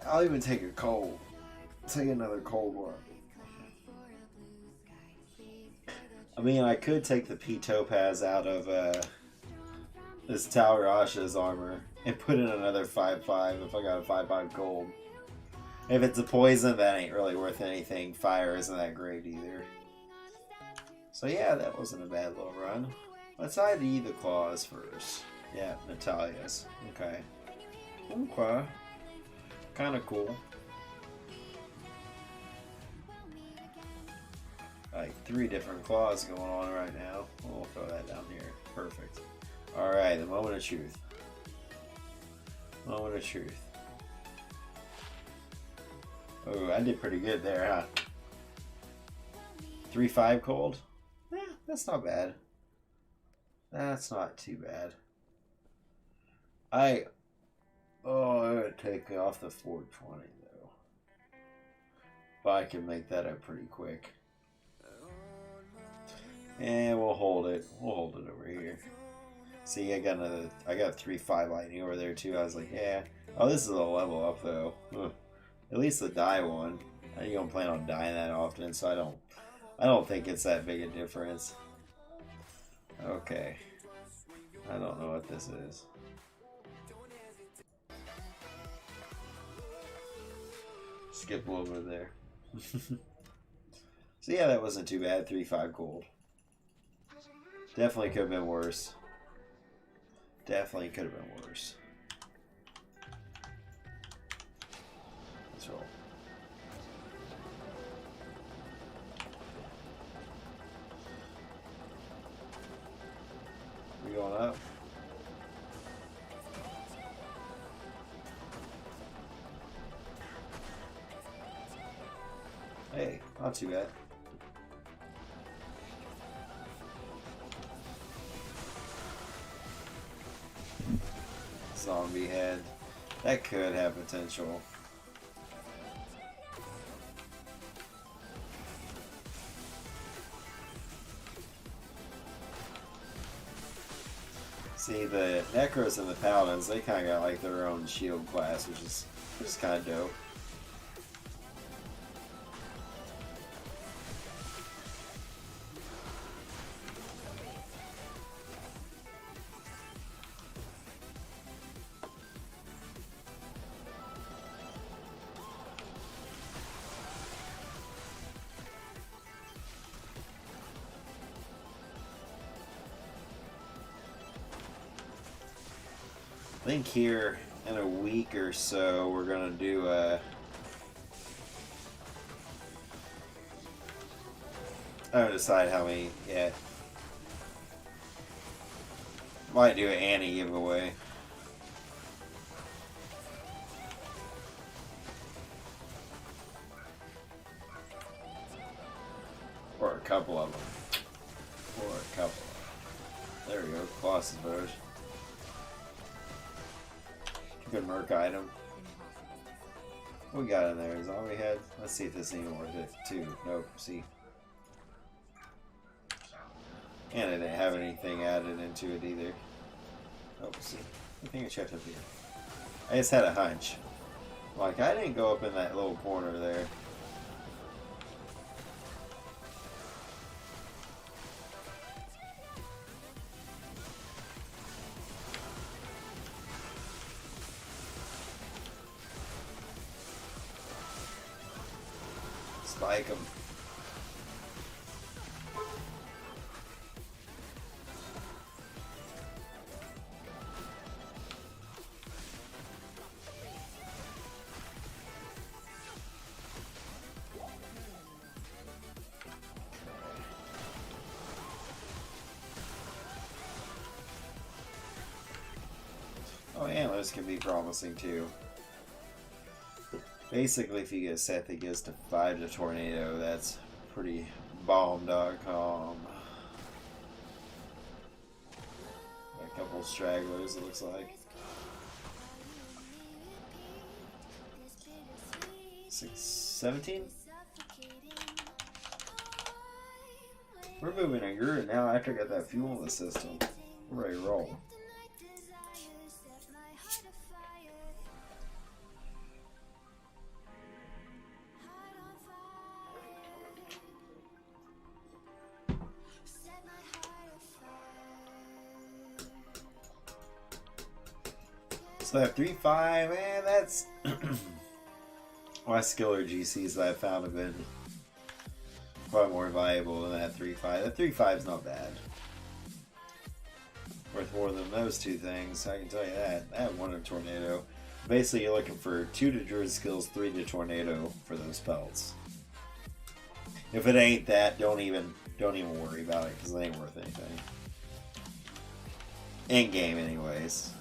I'll even take a cold. Take another cold one. I mean, I could take the P Topaz out of this Talrasha's armor and put in another 5-5 if I got a 5-5 gold. If it's a poison, that ain't really worth anything. Fire isn't that great either. So yeah, that wasn't a bad little run. Let's ID the claws first. Yeah, Natalia's. Okay. Okay. Kind of cool. Like 3 different claws going on right now. We'll throw that down here. Perfect. Alright, the moment of truth. Moment of truth. Oh, I did pretty good there, huh? 3-5 cold? Eh, that's not bad. That's not too bad. I would take off the 420 though. But I can make that up pretty quick. And we'll hold it. We'll hold it over here. See, I got 3-5 lightning over there too. I was like, yeah. Oh, this is a level up though. Ugh. At least the die one. I don't plan on dying that often, so I don't think it's that big a difference. Okay. I don't know what this is. Skip over there. So yeah, that wasn't too bad. 3-5 gold. Definitely could have been worse. Definitely could have been worse. Let's roll. We going up? Hey, not too bad. Zombie head. That could have potential. See, the Necros and the Paladins, they kind of got like their own shield class, which is kind of dope. I think here in a week or so we're gonna do a. I haven't decided how many yet. Might do an Annie giveaway. Or a couple of them. Or a couple of them. There we go. Colossus Bows. Good merc item. What we got in there? Is all we had? Let's see if this is even worth it. 2. Nope. See. And I didn't have anything added into it either. Nope. See. I think I checked up here. I just had a hunch. Like, I didn't go up in that little corner there. Spike them. Oh, antlers can be promising too. Basically, if you get a set that gets to 5 to tornado, that's pretty bomb.com. A couple stragglers, it looks like. 17? We're moving a good now after I got that fuel in the system. We're ready to roll. So that 3.5, man, that's my skiller GCs that I found have been quite more valuable than that 3.5. That 3.5 is not bad. Worth more than those two things, I can tell you that. I have 1 in tornado. Basically, you're looking for 2 to druid skills, 3 to tornado for those pelts. If it ain't that, don't even worry about it because it ain't worth anything. In game, anyways.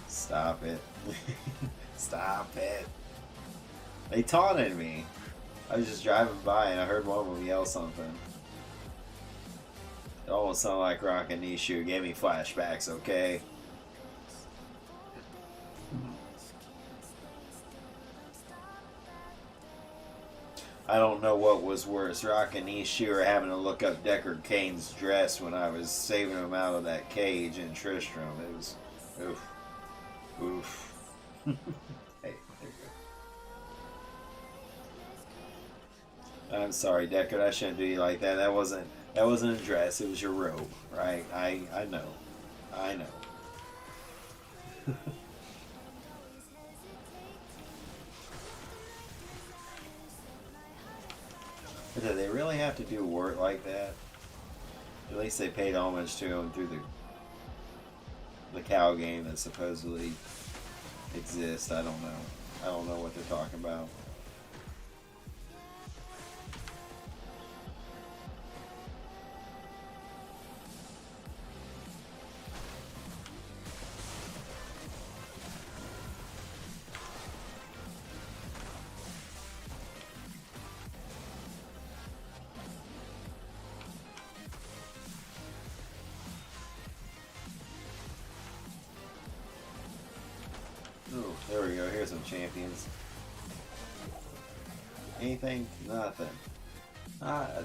Stop it. Stop it. They taunted me. I was just driving by and I heard one of them yell something. It almost sounded like Rock and Nishu. It gave me flashbacks, okay? I don't know what was worse, Rock and Nishu or having to look up Deckard Cain's dress when I was saving him out of that cage in Tristram. It was... oof. Oof. Hey, there you go. I'm sorry, Deckard. I shouldn't do you like that. That wasn't a dress. It was your robe, right? I know. I know. But do they really have to do work like that? At least they paid homage to him through the cow game that supposedly exists. I don't know. I don't know what they're talking about. Ooh, there we go. Here's some champions. Anything? Nothing. Not a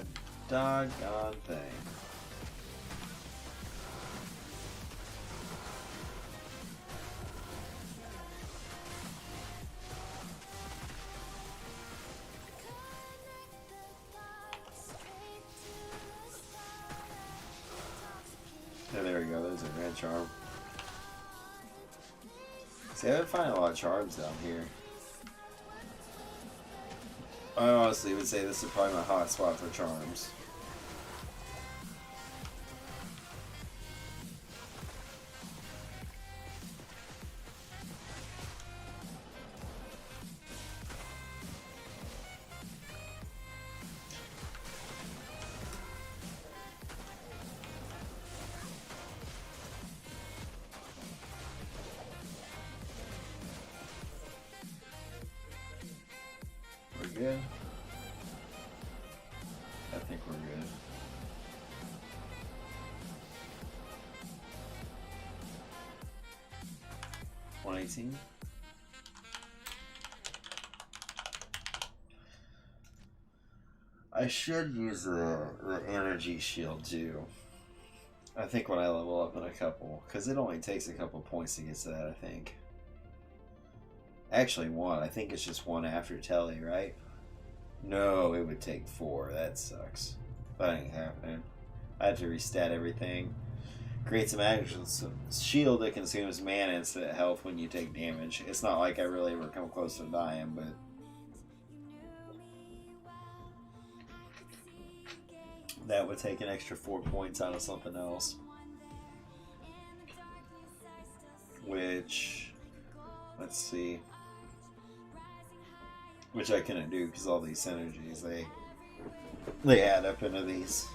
doggone thing. Yeah, there we go. There's a grand charm. See, I would find a lot of charms down here. I honestly would say this is probably my hot spot for charms. good? I think we're good. $118. I should use the energy shield too. I think when I level up in a couple, because it only takes a couple points to get to that, I think. Actually, one. I think it's just one after Telly, right? No, it would take 4. That sucks. That ain't happening. I have to restat everything. Creates a magical shield that consumes mana instead of health when you take damage. It's not like I really ever come close to dying, but... that would take an extra 4 points out of something else. Which... let's see. Which I couldn't do because all these synergies, they add up into these.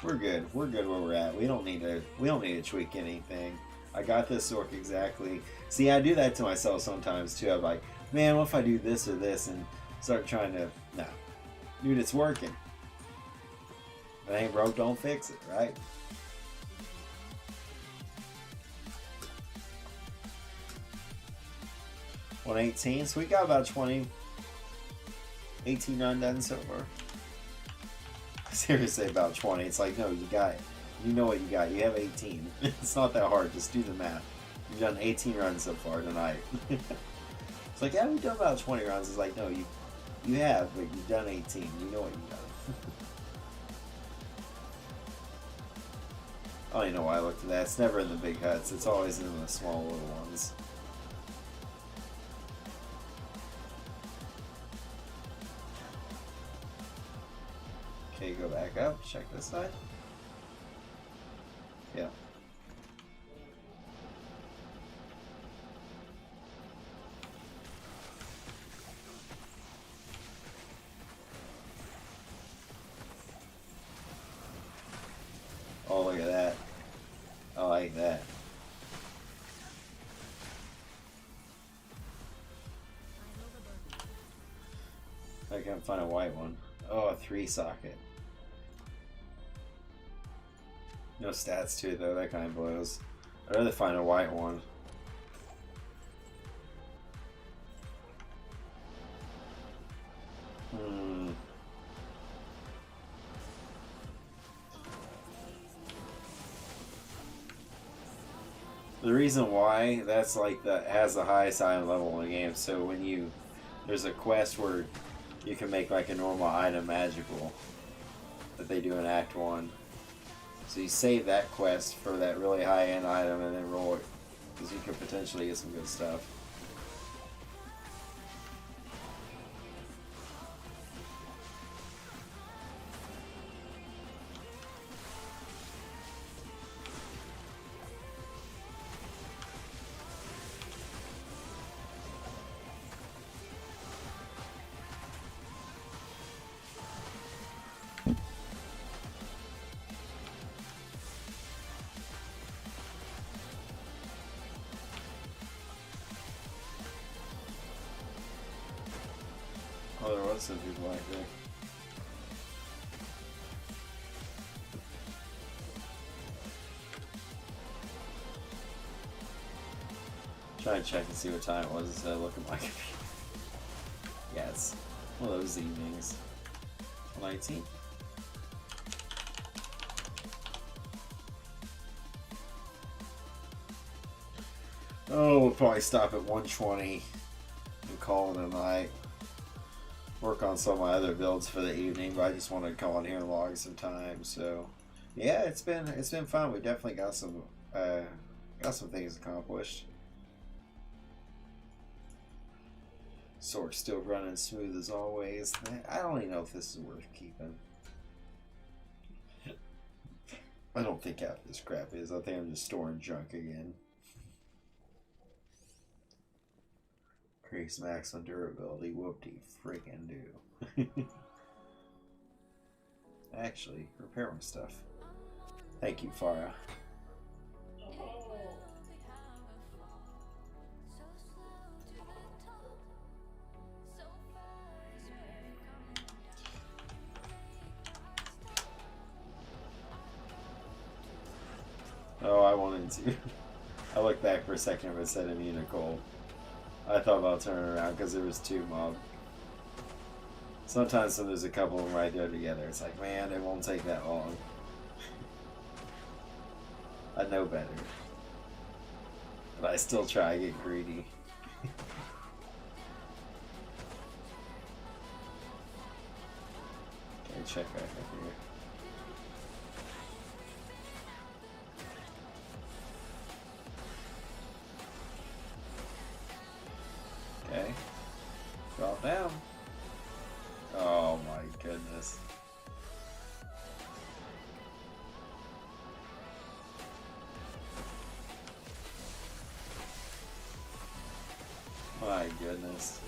We're good. We're good where we're at. We don't need to tweak anything. I got this Sorc exactly. See, I do that to myself sometimes too. I'm like, man, what if I do this or this and start trying to... no. Dude, it's working. If it ain't broke, don't fix it, right? $118, so we got about 18 done so far. Seriously, about 20. It's like, no, you got it. You know what you got. You have 18. It's not that hard. Just do the math. You've done 18 runs so far tonight. It's like, yeah, we've done about 20 runs. It's like, no, you have, but you've done 18. You know what you got. I don't even know why I looked at that. It's never in the big huts. It's always in the small little ones. Okay, go back up. Check this side. Yeah. Oh, look at that. I like that. I can't find a white one. Oh, a 3 socket. No stats to it though, that kind of blows. I'd rather find a white one. The reason why that's like has the highest item level in the game, so when there's a quest where you can make like a normal item magical that they do in Act 1. So you save that quest for that really high-end item and then roll it, because you could potentially get some good stuff. Oh, there was some people like that. Try and check and see what time it was instead of looking at my computer. Yes, one of those evenings. 19. Oh, we'll probably stop at 120 and call it a night. Work on some of my other builds for the evening, but I just wanted to come on here and log some time. So, yeah, it's been fun. We definitely got some things accomplished. Sorc still running smooth as always. I don't even know if this is worth keeping. I don't think half this crap is. I think I'm just storing junk again. Increase max on durability. Whoop-de freaking do. Actually, repair my stuff. Thank you, Farah. I wanted to. I looked back for a second and it said immune to cold. I thought about turning around because there was two mob. Sometimes when there's a couple of them right there together, it's like, man, it won't take that long. I know better. But I still try to get greedy. Okay, check back up here. Okay. Drop down. Oh my goodness. My goodness.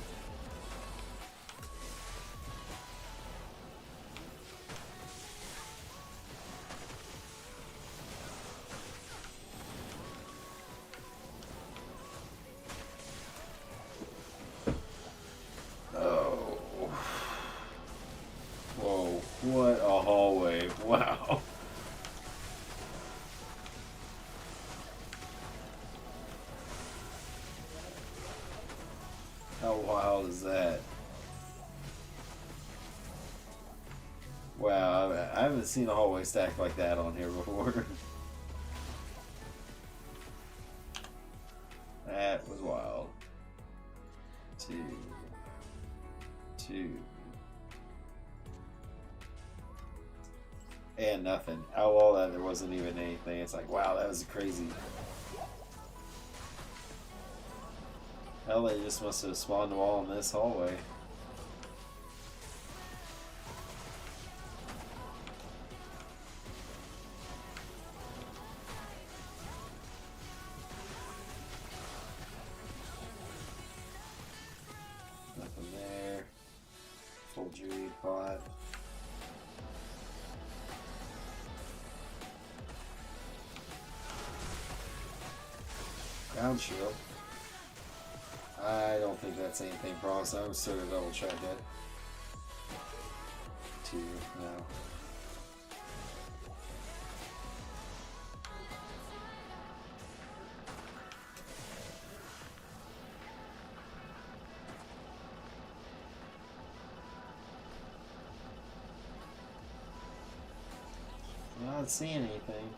Oh. Whoa, what a hallway. Wow. How wild is that? Wow, I haven't seen a hallway stack like that on here before. That was wild. Two. And nothing. Out of all that, there wasn't even anything. It's like, wow, that was crazy. Hell, they just must have spawned them all in this hallway. Nothing there. Full druid pot. Ground shield. I don't think that's anything promising. I'm still gonna double check it. Two, no. I'm not seeing anything.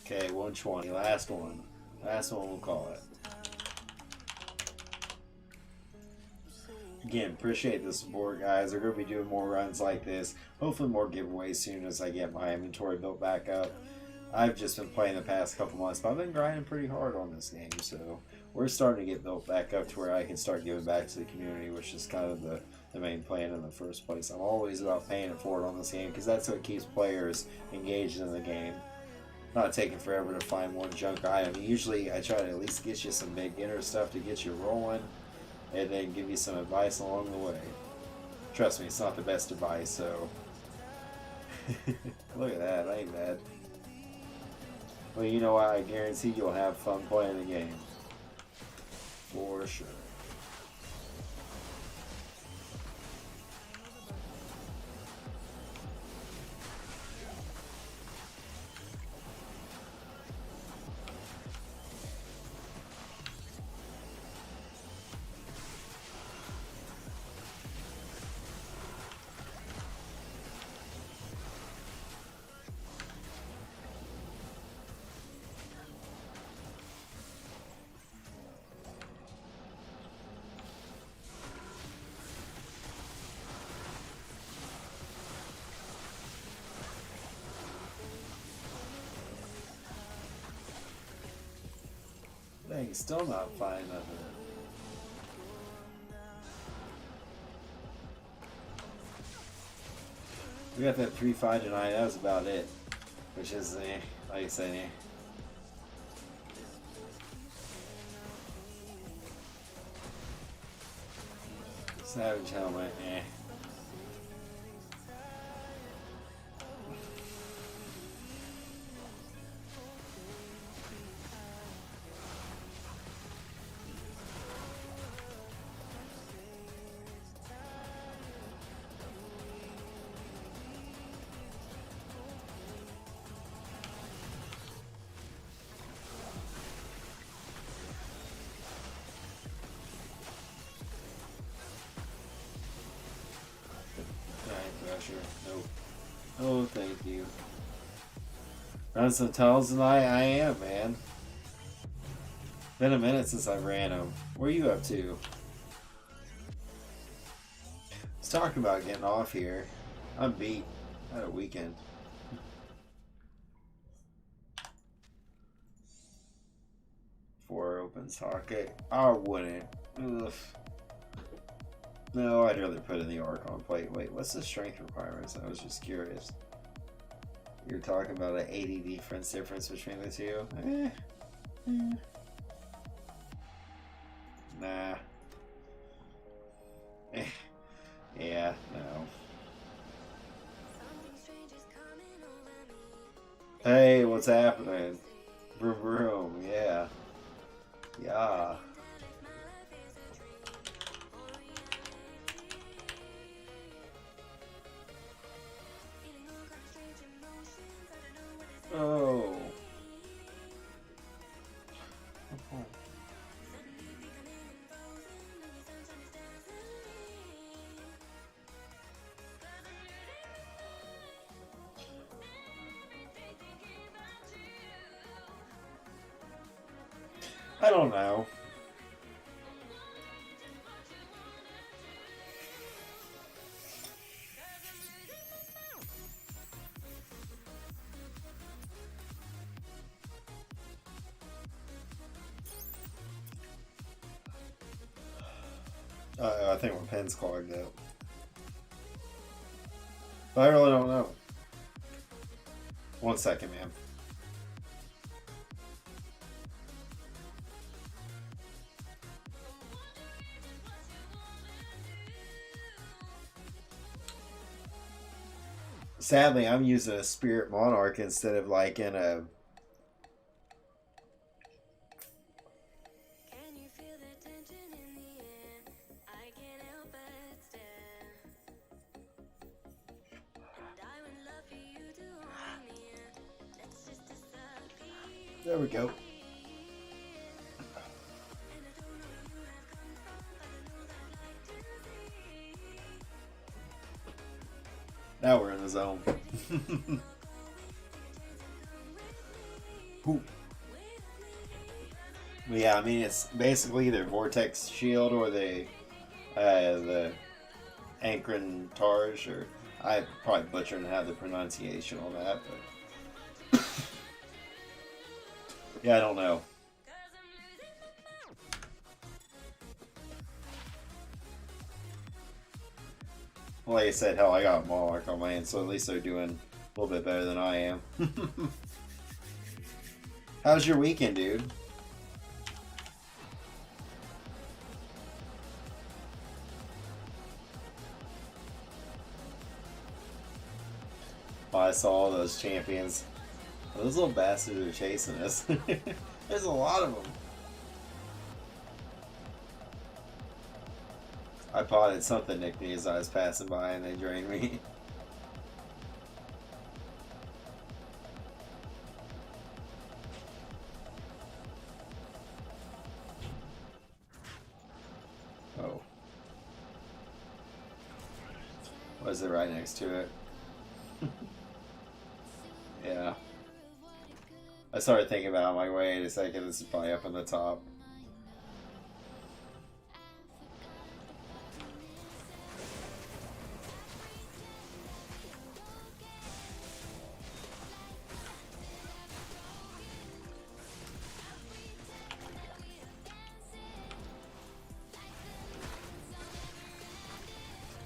Okay, 120. Last one. Last one we'll call it. Again, appreciate the support, guys. We're going to be doing more runs like this. Hopefully more giveaways soon as I get my inventory built back up. I've just been playing the past couple months, but I've been grinding pretty hard on this game. So we're starting to get built back up to where I can start giving back to the community, which is kind of the main plan in the first place. I'm always about paying it forward on this game because that's what keeps players engaged in the game. Not taking forever to find one junk item. Usually I try to at least get you some beginner stuff to get you rolling and then give you some advice along the way. Trust me, it's not the best advice, so look at that, that ain't bad. Well, you know what, I guarantee you'll have fun playing the game. For sure. Dang, still not finding nothing. We got that 3-5 tonight, that was about it. Which is, like I said, Savage helmet, Run some tunnels tonight? I am, man. Been a minute since I ran them. What are you up to? Let's talk about getting off here. I'm beat. I had a weekend. 4 open socket. I wouldn't. Ugh. No, I'd rather put in the Archon plate. Wait, what's the strength requirements? I was just curious. You're talking about an 80 defense difference between the two? Nah. Yeah, no. Hey, what's happening? Vroom vroom, yeah. Yeah. Oh. I don't know. I think my pen's clogged up. But I really don't know. 1 second, man. Sadly, I'm using a Spirit Monarch instead of like in a... There we go. Now we're in the zone. But yeah, I mean, it's basically either Vortex Shield or the Ankron Targe, or I probably butchered and have the pronunciation on that, but yeah, I don't know. Well, like I said, hell, I got Monarch on my hand, so at least they're doing a little bit better than I am. How's your weekend, dude? Oh, I saw all those champions. Those little bastards are chasing us. There's a lot of them. I potted something nicked me as I was passing by and they drained me. Oh. Was it right next to it? Yeah. I started thinking about it, I'm like, wait a second, this is probably up on the top.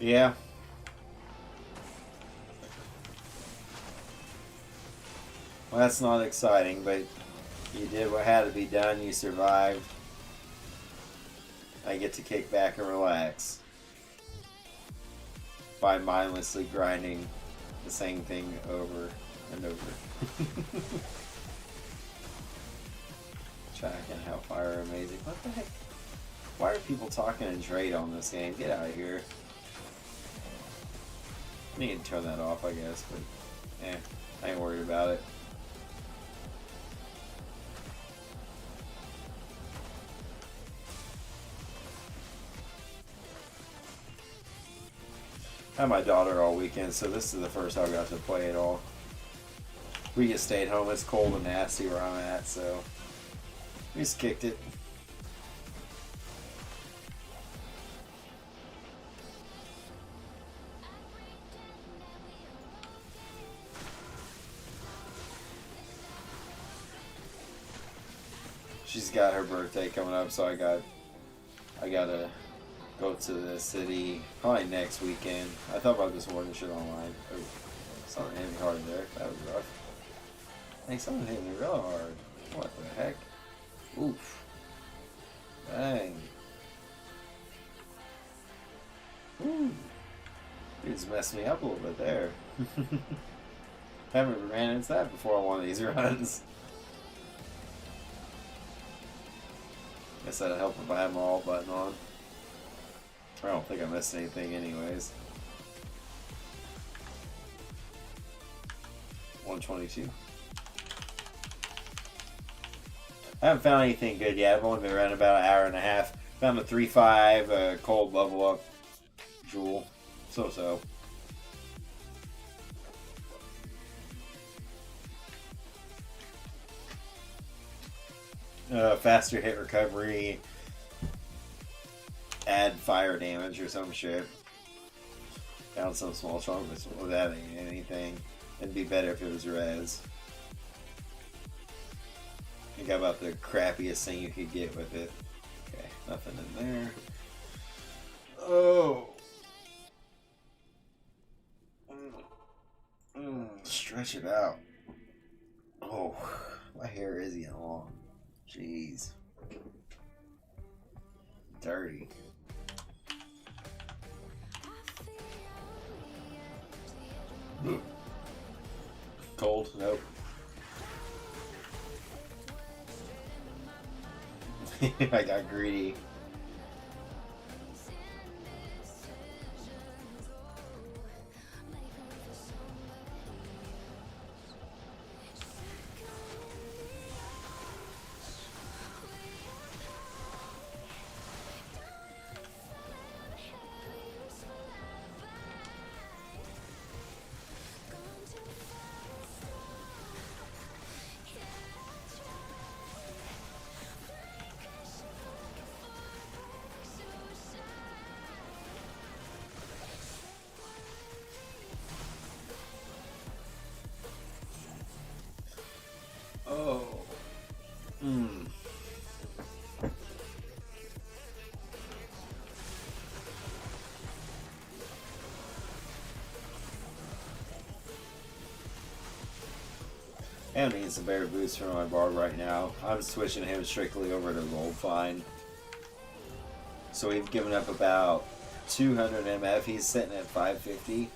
Yeah. Well, that's not exciting, but you did what had to be done. You survived. I get to kick back and relax by mindlessly grinding the same thing over and over. Jack and Hellfire are amazing. What the heck? Why are people talking in trade on this game? Get out of here. I need to turn that off, I guess, but I ain't worried about it. I had my daughter all weekend, so this is the first I got to play it all. We just stayed home. It's cold and nasty where I'm at, so we just kicked it. She's got her birthday coming up, so I gotta go to the city probably next weekend. I thought about just ordering shit online. Oh, something hit me hard there. That was rough. I think something hit me real hard. What the heck? Oof. Dang. Ooh. You just messed me up a little bit there. Haven't ran into that before on one of these runs. Guess that'd help if I had my all button on. I don't think I missed anything anyways. 122. I haven't found anything good yet. I've only been around about an hour and a half. Found a 3-5 cold level up jewel. So. Faster hit recovery. Add fire damage or some shit. Found some small chunks without anything. It'd be better if it was res. I think about the crappiest thing you could get with it. Okay, nothing in there. Oh. Stretch it out. Oh, my hair is getting long. Jeez. Dirty. Cold? Nope. I got greedy. Oh. I'm needing some better boosts for my Bard right now. I'm switching him strictly over to Gold Fine. So we've given up about 200 MF. He's sitting at 550.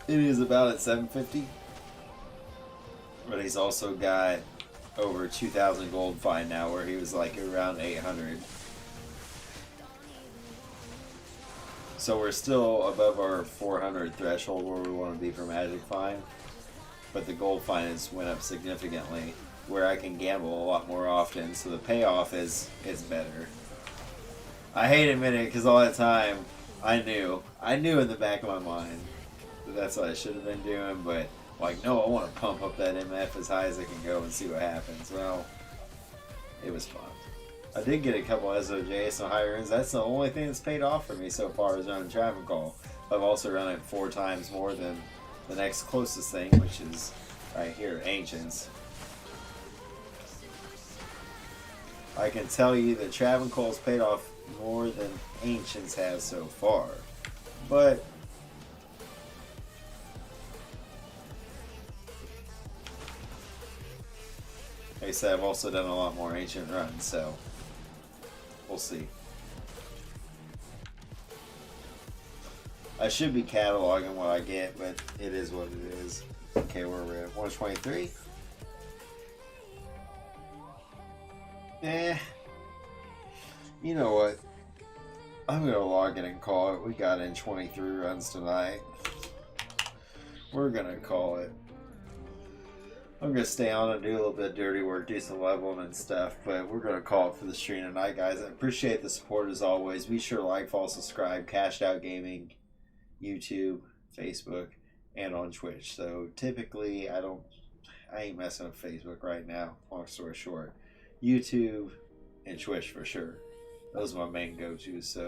It is about at 750. But he's also got over 2,000 gold fine now, where he was like around 800. So we're still above our 400 threshold where we want to be for Magic Fine. But the gold fine has went up significantly, where I can gamble a lot more often, so the payoff is better. I hate admitting it because all that time I knew in the back of my mind that that's what I should have been doing, but like, no, I want to pump up that MF as high as I can go and see what happens. Well, it was fun. I did get a couple SOJs, some higher ends. That's the only thing that's paid off for me so far is running Traffic Call. I've also run it 4 times more than the next closest thing, which is right here, Ancients. I can tell you that Traffic Call's paid off more than Ancients has so far. But like I said, I've also done a lot more Ancient runs, so we'll see. I should be cataloging what I get, but it is what it is. Okay, where we're at 123. You know what? I'm gonna log in and call it. We got in 23 runs tonight. We're gonna call it. I'm gonna stay on and do a little bit of dirty work, do some leveling and stuff, but we're gonna call it for the stream tonight, guys. I appreciate the support as always. Be sure to like, follow, subscribe, Cashed Out Gaming, YouTube, Facebook, and on Twitch. So typically, I ain't messing with Facebook right now. Long story short, YouTube and Twitch for sure. Those are my main go-tos. So